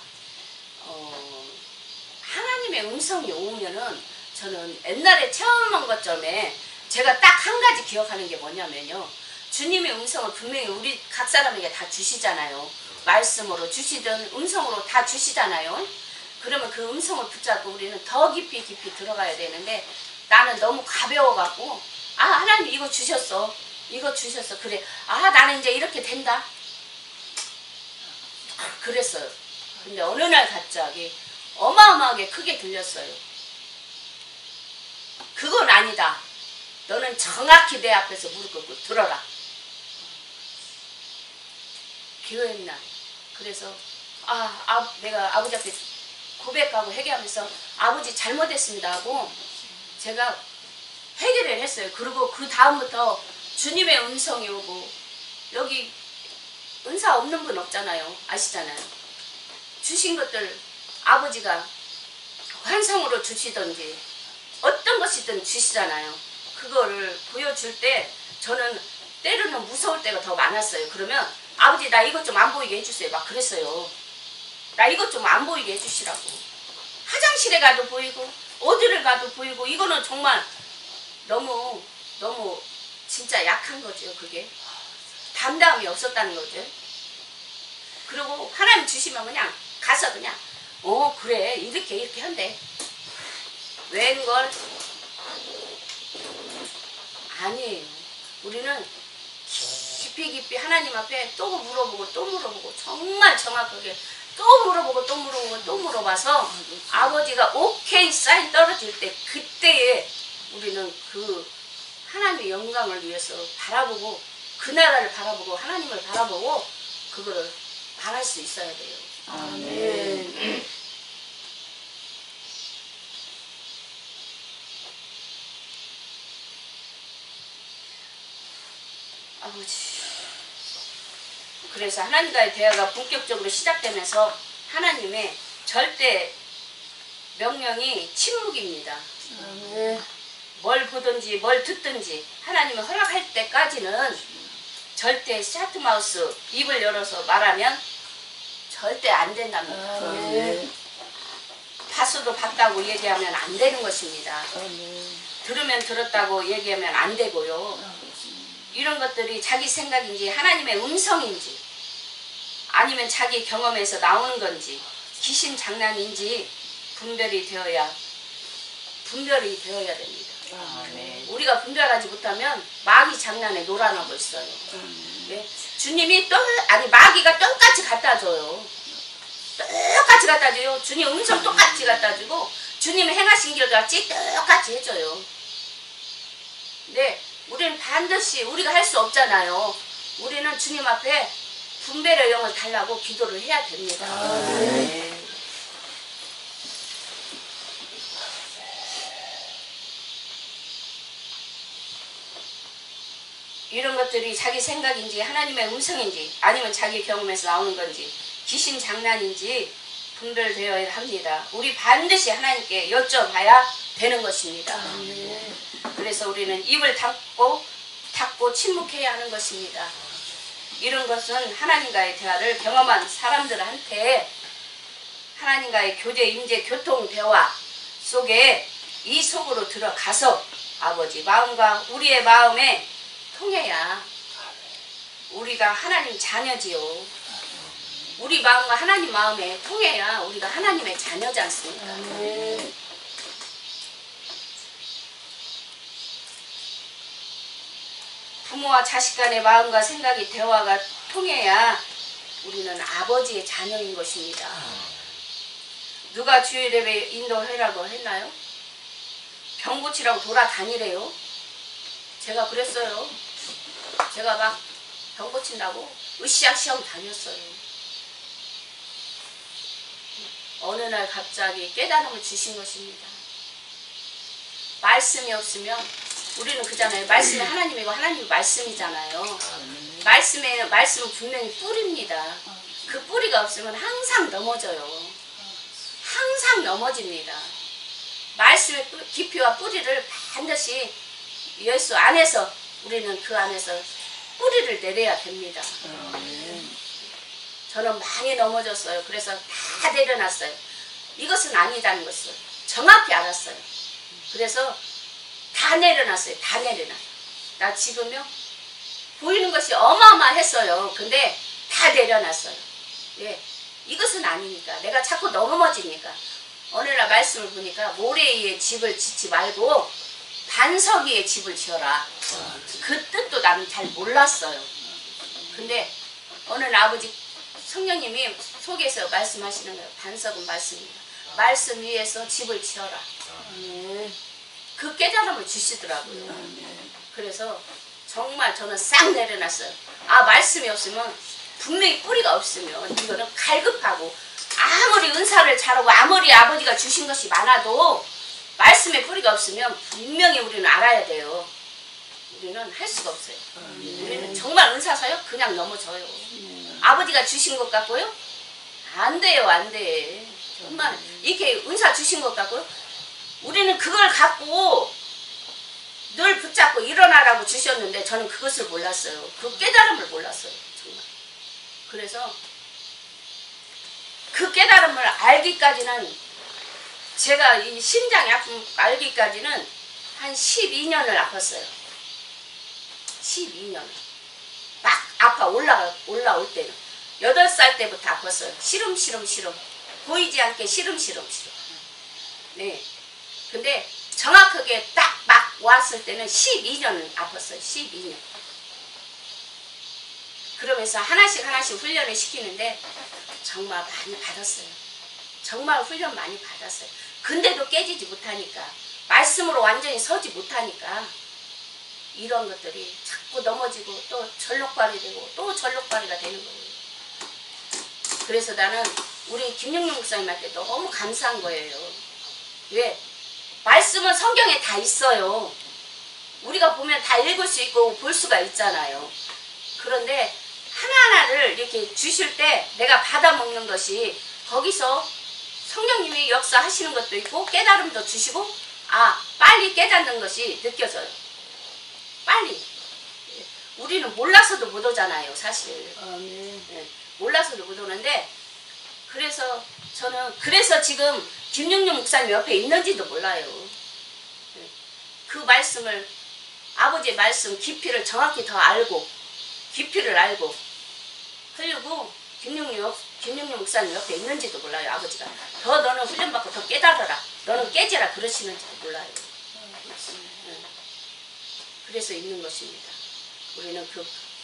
하나님의 음성이 오면은 저는 옛날에 체험한 것점에 제가 딱 한 가지 기억하는 게 뭐냐면요 주님의 음성을 분명히 우리 각 사람에게 다 주시잖아요. 말씀으로 주시든 음성으로 다 주시잖아요. 그러면 그 음성을 붙잡고 우리는 더 깊이 들어가야 되는데 나는 너무 가벼워갖고 아 하나님 이거 주셨어 그래 아 나는 이제 이렇게 된다 그랬어요. 근데 어느 날 갑자기 어마어마하게 크게 들렸어요. 그건 아니다. 너는 정확히 내 앞에서 무릎 꿇고 들어라. 기도의 날. 그래서 내가 아버지 앞에 고백하고 회개하면서 아버지 잘못했습니다 하고 제가 회개를 했어요. 그리고 그 다음부터 주님의 음성이 오고 여기 은사 없는 분 없잖아요. 아시잖아요. 주신 것들 아버지가 환상으로 주시던지 어떤 것이든 주시잖아요. 그거를 보여줄 때 저는 때로는 무서울 때가 더 많았어요. 그러면 아버지 나 이것 좀 안 보이게 해주세요. 막 그랬어요. 나 이것 좀 안 보이게 해주시라고. 화장실에 가도 보이고 어디를 가도 보이고 이거는 정말 너무 진짜 약한 거죠. 그게 담당이 없었다는 거죠. 그리고 하나님 주시면 그냥 가서 그냥 그래 이렇게 한대. 웬걸 아니에요. 우리는 깊이 하나님 앞에 또 물어보고 정말 정확하게 또 물어봐서 아버지가 오케이 사인 떨어질 때 그때에 우리는 그 하나님의 영광을 위해서 바라보고 그 나라를 바라보고 하나님을 바라보고 그거를 바랄 수 있어야 돼요. 아멘. 아버지. 그래서 하나님과의 대화가 본격적으로 시작되면서 하나님의 절대 명령이 침묵입니다. 아멘. 뭘 보든지 뭘 듣든지 하나님이 허락할 때까지는 절대 샤트마우스 입을 열어서 말하면 절대 안 된답니다. 아멘. 봤어도 봤다고 얘기하면 안 되는 것입니다. 아멘. 들으면 들었다고 얘기하면 안 되고요. 이런 것들이 자기 생각인지 하나님의 음성인지 아니면 자기 경험에서 나오는 건지 귀신 장난인지 분별이 되어야 됩니다. 아멘. 우리가 분별하지 못하면 마귀 장난에 놀아나고 있어요. 네? 주님이 마귀가 똑같이 갖다 줘요. 똑같이 갖다 줘요. 주님 음성 똑같이 갖다 주고 주님 행하신 길 같이 똑같이 해줘요. 근데 우리는 반드시 우리가 할 수 없잖아요. 우리는 주님 앞에 분별의 영을 달라고 기도를 해야 됩니다. 아멘. 이런 것들이 자기 생각인지 하나님의 음성인지 아니면 자기 경험에서 나오는 건지 귀신 장난인지 분별되어야 합니다. 우리 반드시 하나님께 여쭤봐야 되는 것입니다. 아멘. 그래서 우리는 입을 닫고 침묵해야 하는 것입니다. 이런 것은 하나님과의 대화를 경험한 사람들한테 하나님과의 교제, 임재, 교통, 대화 속에 이 속으로 들어가서 아버지 마음과 우리의 마음에 통해야 우리가 하나님 자녀지요. 우리 마음과 하나님 마음에 통해야 우리가 하나님의 자녀지 않습니까? 아멘. 부모와 자식 간의 마음과 생각이 대화가 통해야 우리는 아버지의 자녀인 것입니다. 누가 주일 예배 인도해라고 했나요? 병 고치라고 돌아다니래요. 제가 그랬어요. 제가 막 병 고친다고 으쌰으쌰 다녔어요. 어느 날 갑자기 깨달음을 주신 것입니다. 말씀이 없으면 우리는 그잖아요. 말씀이 하나님이고 하나님이 말씀이잖아요. 말씀은 분명히 뿌리입니다. 그 뿌리가 없으면 항상 넘어져요. 항상 넘어집니다. 말씀의 깊이와 뿌리를 반드시 예수 안에서 우리는 그 안에서 뿌리를 내려야 됩니다. 저는 많이 넘어졌어요. 그래서 다 내려놨어요. 이것은 아니다는 것을 정확히 알았어요. 그래서 다 내려놨어요. 다 내려놨어요. 나 지금요 보이는 것이 어마어마했어요. 근데 다 내려놨어요. 왜? 이것은 아니니까. 내가 자꾸 넘어지니까. 어느 날 말씀을 보니까 모래 위에 집을 짓지 말고 반석 위에 집을 지어라. 그 뜻도 나는 잘 몰랐어요. 근데 어느 날 아버지 성령님이 속에서 말씀하시는 거예요. 반석은 말씀입니다. 말씀 위에서 집을 지어라. 그 깨달음을 주시더라고요. 그래서 정말 저는 싹 내려놨어요. 아, 말씀이 없으면 분명히 뿌리가 없으면 이거는 갈급하고 아무리 은사를 잘하고 아무리 아버지가 주신 것이 많아도 말씀에 뿌리가 없으면 분명히 우리는 알아야 돼요. 우리는 할 수가 없어요. 우리는 정말 은사사요? 그냥 넘어져요. 아버지가 주신 것 같고요? 안 돼요, 안 돼. 정말 이렇게 은사 주신 것 같고요? 우리는 그걸 갖고 늘 붙잡고 일어나라고 주셨는데 저는 그것을 몰랐어요. 그 깨달음을 몰랐어요. 정말. 그래서 그 깨달음을 알기까지는 제가 이 심장이 아픔 알기까지는 한 12년을 아팠어요. 12년. 막 아파 올라올 때는. 8살 때부터 아팠어요. 시름. 보이지 않게 시름. 네. 근데 정확하게 딱 막 왔을 때는 12년 아팠어요. 12년. 그러면서 하나씩 훈련을 시키는데 정말 많이 받았어요. 정말 훈련 많이 받았어요. 근데도 깨지지 못하니까, 말씀으로 완전히 서지 못하니까 이런 것들이 자꾸 넘어지고 또 절록발이 되고 또 절록발이가 되는 거예요. 그래서 나는 우리 김영룡 목사님한테 너무 감사한 거예요. 왜? 말씀은 성경에 다 있어요. 우리가 보면 다 읽을 수 있고 볼 수가 있잖아요. 그런데 하나하나를 이렇게 주실 때 내가 받아먹는 것이 거기서 성령님이 역사하시는 것도 있고 깨달음도 주시고 빨리 깨닫는 것이 느껴져요. 빨리. 우리는 몰라서도 못 오잖아요, 사실. 네, 몰라서도 못 오는데 그래서 저는 지금 김영룡 목사님 옆에 있는지도 몰라요. 네, 그 말씀을 아버지의 말씀 깊이를 정확히 더 알고 깊이를 알고 그리고 김영룡 목사님 옆에 있는지도 몰라요. 아버지가 더 너는 훈련받고 더 깨달아라, 너는 깨지라 그러시는지도 몰라요. 그래서 있는 것입니다. 우리는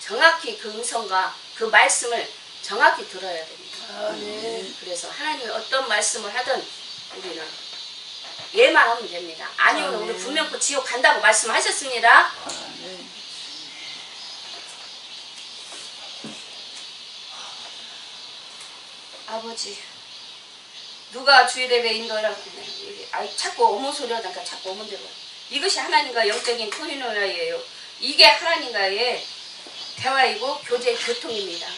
정확히 그 음성과 그 말씀을 정확히 들어야 됩니다. 그래서 하나님이 어떤 말씀을 하든 우리는 예만 하면 됩니다. 아니면 우리 분명코 지옥 간다고 말씀하셨습니다. 아버지, 누가 주일예배 인도하라고 자꾸 어머 소리 하다가 자꾸 어머 대로 이것이 하나님과 영적인 코이노야예요. 이게 하나님과의 대화이고 교제 교통입니다.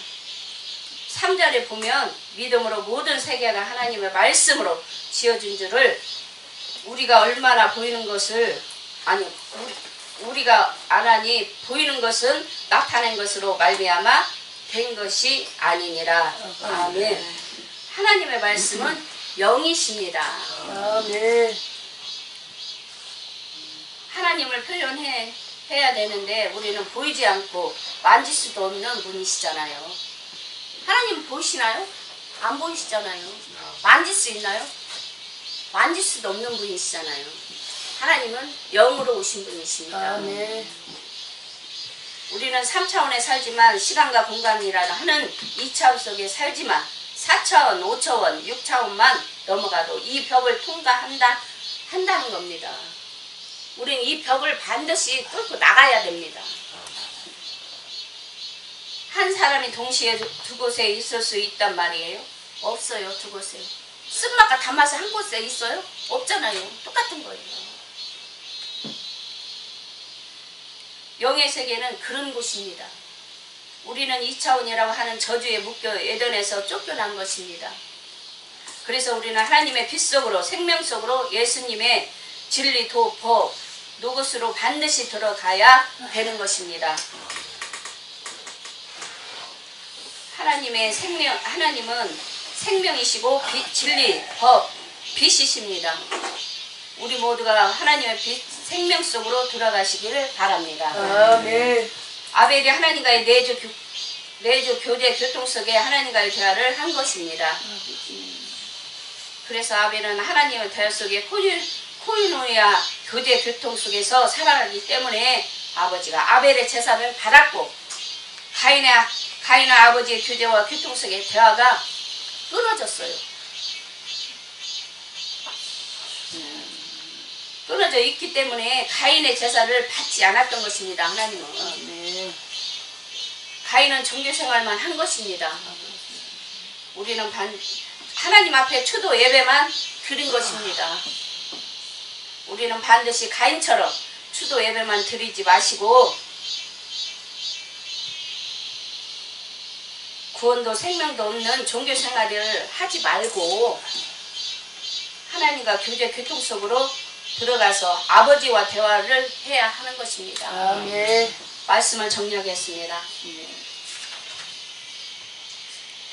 3절에 보면 믿음으로 모든 세계가 하나님의 말씀으로 지어진 줄을 우리가 얼마나 보이는 것을 우리가 안 하니 보이는 것은 나타낸 것으로 말미암아 된 것이 아니니라. 아멘. 하나님의 말씀은 영이십니다. 아멘. 하나님을 표현해야 되는데 우리는 보이지 않고 만질 수도 없는 분이시잖아요. 하나님 보이시나요? 안 보이시잖아요. 만질 수 있나요? 만질 수도 없는 분이시잖아요. 하나님은 영으로 오신 분이십니다. 아멘. 우리는 3차원에 살지만 시간과 공간이라는 하는 2차원 속에 살지만 4차원, 5차원, 6차원만 넘어가도 이 벽을 통과한다는 겁니다. 우리는 이 벽을 반드시 뚫고 나가야 됩니다. 한 사람이 동시에 두 곳에 있을 수 있단 말이에요? 없어요, 두 곳에. 쓴맛과 단맛이 한 곳에 있어요? 없잖아요. 똑같은 거예요. 영의 세계는 그런 곳입니다. 우리는 2차원이라고 하는 저주에 묶여 에덴에서 쫓겨난 것입니다. 그래서 우리는 하나님의 빛 속으로, 생명 속으로 예수님의 진리, 도, 법, 노것으로 반드시 들어가야 되는 것입니다. 하나님은 생명이시고 진리, 법, 빛이십니다. 우리 모두가 하나님의 빛, 생명 속으로 들어가시기를 바랍니다. 아멘. 아벨이 하나님과의 내주 교제 교통 속에 하나님과의 대화를 한 것입니다. 그래서 아벨은 하나님의 대화 속에 코이노야 교제 교통 속에서 살아가기 때문에 아버지가 아벨의 제사를 받았고 가인의 아버지의 교제와 교통 속의 대화가 끊어졌어요. 끊어져 있기 때문에 가인의 제사를 받지 않았던 것입니다. 하나님은. 가인은 종교생활만 한 것입니다. 우리는 하나님 앞에 추도 예배만 드린 것입니다. 우리는 반드시 가인처럼 추도 예배만 드리지 마시고 구원도 생명도 없는 종교생활을 하지 말고 하나님과 교제 교통 속으로 들어가서 아버지와 대화를 해야 하는 것입니다. 아멘. 말씀을 정리하겠습니다.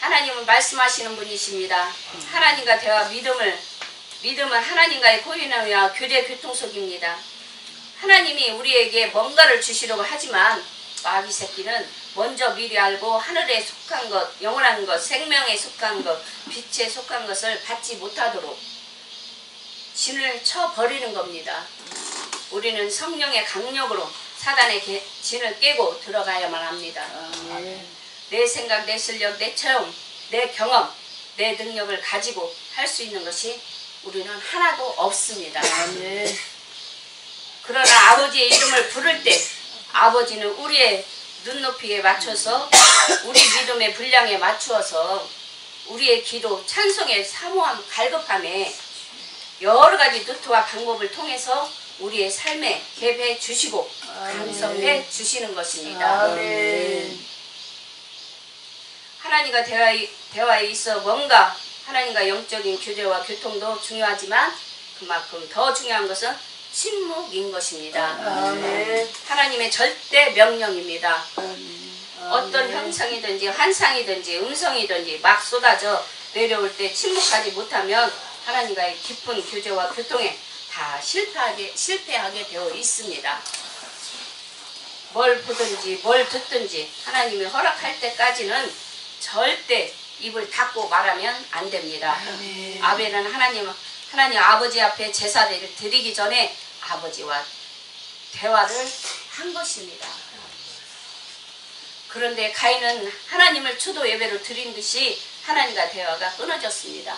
하나님은 말씀하시는 분이십니다. 하나님과 대화 믿음은 하나님과의 코이노야 교제 교통 속입니다. 하나님이 우리에게 뭔가를 주시려고 하지만 마귀 새끼는 먼저 미리 알고 하늘에 속한 것, 영원한 것, 생명에 속한 것, 빛에 속한 것을 받지 못하도록 진을 쳐버리는 겁니다. 우리는 성령의 강력으로 사단의 진을 깨고 들어가야만 합니다. 내 생각, 내 실력, 내 체험, 내 경험, 내 능력을 가지고 할 수 있는 것이 우리는 하나도 없습니다. 그러나 아버지의 이름을 부를 때 아버지는 우리의 눈높이에 맞춰서 우리 믿음의 분량에 맞추어서 우리의 기도, 찬송의 사모함, 갈급함에 여러 가지 루트와 방법을 통해서 우리의 삶에 개입해 주시고 강성해 주시는 것입니다. 아멘. 하나님과 대화에 있어 뭔가 하나님과 영적인 교제와 교통도 중요하지만 그만큼 더 중요한 것은 침묵인 것입니다. 아멘. 하나님의 절대 명령입니다. 어떤 형상이든지 환상이든지 음성이든지 막 쏟아져 내려올 때 침묵하지 못하면 하나님과의 깊은 교제와 교통에 다 실패하게 되어 있습니다. 뭘 보든지 뭘 듣든지 하나님이 허락할 때까지는 절대 입을 닫고 말하면 안 됩니다. 아벨은 하나님 아버지 앞에 제사를 드리기 전에 아버지와 대화를 한 것입니다. 그런데 가인은 하나님을 추도 예배로 드린 듯이 하나님과 대화가 끊어졌습니다.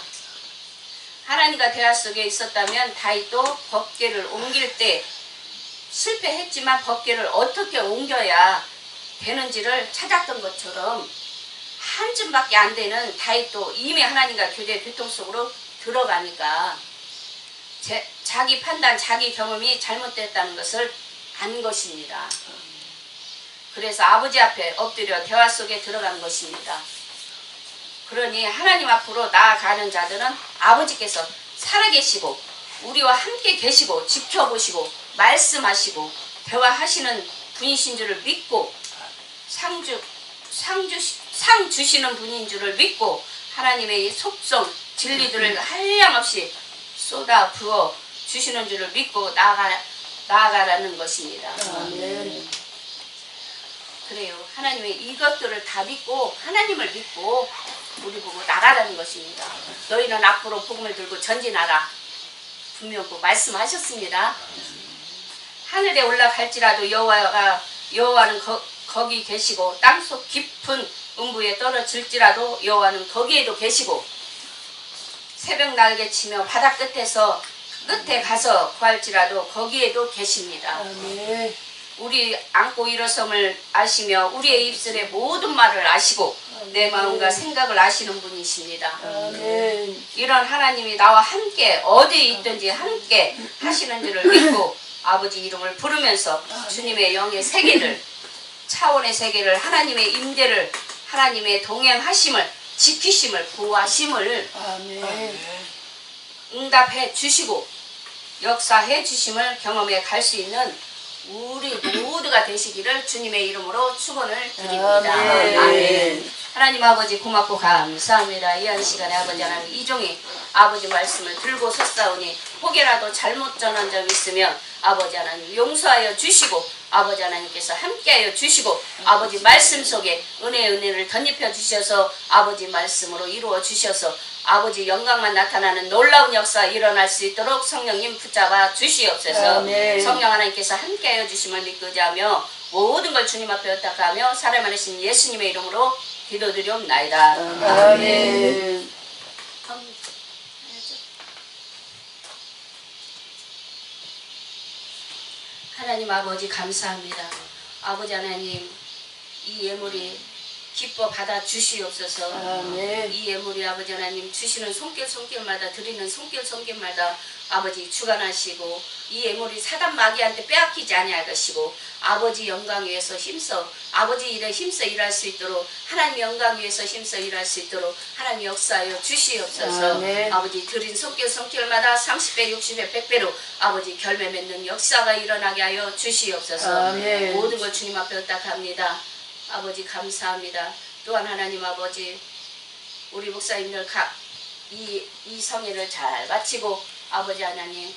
하나님과 대화 속에 있었다면 다윗도 법궤를 옮길 때 실패했지만 법궤를 어떻게 옮겨야 되는지를 찾았던 것처럼 한 줌밖에 안 되는 다윗도 이미 하나님과 교제 교통 속으로 들어가니까 자기 판단, 자기 경험이 잘못됐다는 것을 안 것입니다. 그래서 아버지 앞에 엎드려 대화 속에 들어간 것입니다. 그러니 하나님 앞으로 나아가는 자들은 아버지께서 살아계시고 우리와 함께 계시고 지켜보시고 말씀하시고 대화하시는 분이신 줄을 믿고 상 주시는 분인 줄을 믿고 하나님의 속성 진리들을 한량없이 쏟아 부어 주시는 줄을 믿고 나아가라는 것입니다. 아멘. 그래요. 하나님의 이것들을 다 믿고 하나님을 믿고 우리 보고 나가라는 것입니다. 너희는 앞으로 복음을 들고 전진하라. 분명히 말씀하셨습니다. 하늘에 올라갈지라도 여호와는 거기 계시고 땅속 깊은 음부에 떨어질지라도 여호와는 거기에도 계시고 새벽 날개 치며 바다 끝에 가서 구할지라도 거기에도 계십니다. 아멘. 우리 안고 일어섬을 아시며 우리의 입술의 모든 말을 아시고 내 마음과 생각을 아시는 분이십니다. 아멘. 이런 하나님이 나와 함께 어디에 있든지 함께 하시는 줄을 믿고 아버지 이름을 부르면서 주님의 영의 세계를, 차원의 세계를, 하나님의 임재를, 하나님의 동행하심을, 지키심을, 구하심을 아멘. 응답해 주시고 역사해 주심을 경험해 갈 수 있는 우리 모두가 되시기를 주님의 이름으로 축원을 드립니다. 아멘. 아멘. 하나님 아버지 고맙고 감사합니다. 이 한 시간에 아버지 하나님 이종이 아버지 말씀을 들고 섰사오니 혹여라도 잘못 전한 점 있으면 아버지 하나님 용서하여 주시고 아버지 하나님께서 함께하여 주시고 아버지 말씀 속에 은혜를 덧입혀 주셔서 아버지 말씀으로 이루어 주셔서 아버지 영광만 나타나는 놀라운 역사 일어날 수 있도록 성령님 붙잡아 주시옵소서. 아멘. 성령 하나님께서 함께하여 주심을 믿고자며 모든 걸 주님 앞에 의탁하며 사람 안에신 예수님의 이름으로 기도드리옵나이다. 아멘. 하나님 아버지 감사합니다. 아버지 하나님 이 예물이 기뻐 받아 주시옵소서. 아멘. 이 예물이 아버지 하나님 주시는 손길마다 드리는 손길마다 아버지 주관하시고 이 예물이 사단 마귀한테 빼앗기지 아니할 것이고 아버지 영광 위해서 힘써 아버지 일에 힘써 일할 수 있도록 하나님 영광 위해서 힘써 일할 수 있도록 하나님 역사하여 주시옵소서. 아멘. 아버지 드린 손길마다 30배 60배 100배로 아버지 결매 맺는 역사가 일어나게 하여 주시옵소서. 아멘. 모든 걸 주님 앞에 의탁합니다. 아버지 감사합니다. 또한 하나님 아버지 우리 목사님들 이 성회를 잘 마치고 아버지 하나님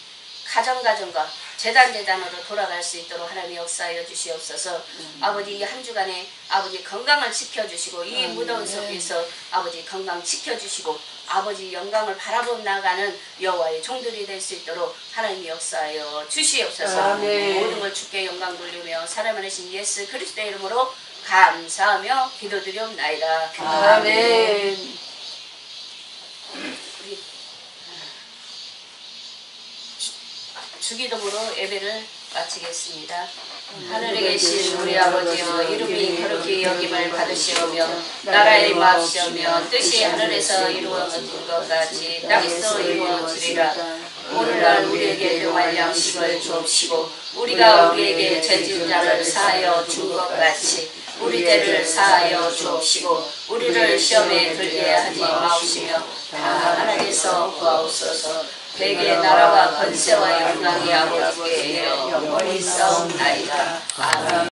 가정과 재단으로 돌아갈 수 있도록 하나님 역사하여 주시옵소서. 아버지 이 한 주간에 아버지 건강을 지켜주시고 이 무더운 속에서 아버지 건강 지켜주시고 아버지 영광을 바라보며 나가는 여호와의 종들이 될 수 있도록 하나님 역사하여 주시옵소서. 아멘. 모든 걸 주께 영광 돌리며 살아계신 예수 그리스도의 이름으로 감사하며 기도드리옵나이다. 아멘. 우리 주기도문으로 예배를 마치겠습니다. 하늘에 계신 우리 아버지여 이름이 거룩히 여김을 받으시오며 나라의 임하시오며 뜻이 하늘에서 이루어진 것 같이 땅에서 이루어지리라. 오늘날 우리에게 일용할 양식을 주옵시고 우리가 우리에게 죄진 자를 사하여 준 것 같이 우리 죄를 사하여 주옵시고 우리를 시험에 들게 하지 마옵시며 다만 하나님께서 구하옵소서. 대개 나라와 권세와 영광이 아버지께 영원히 싸움나이다. 아멘.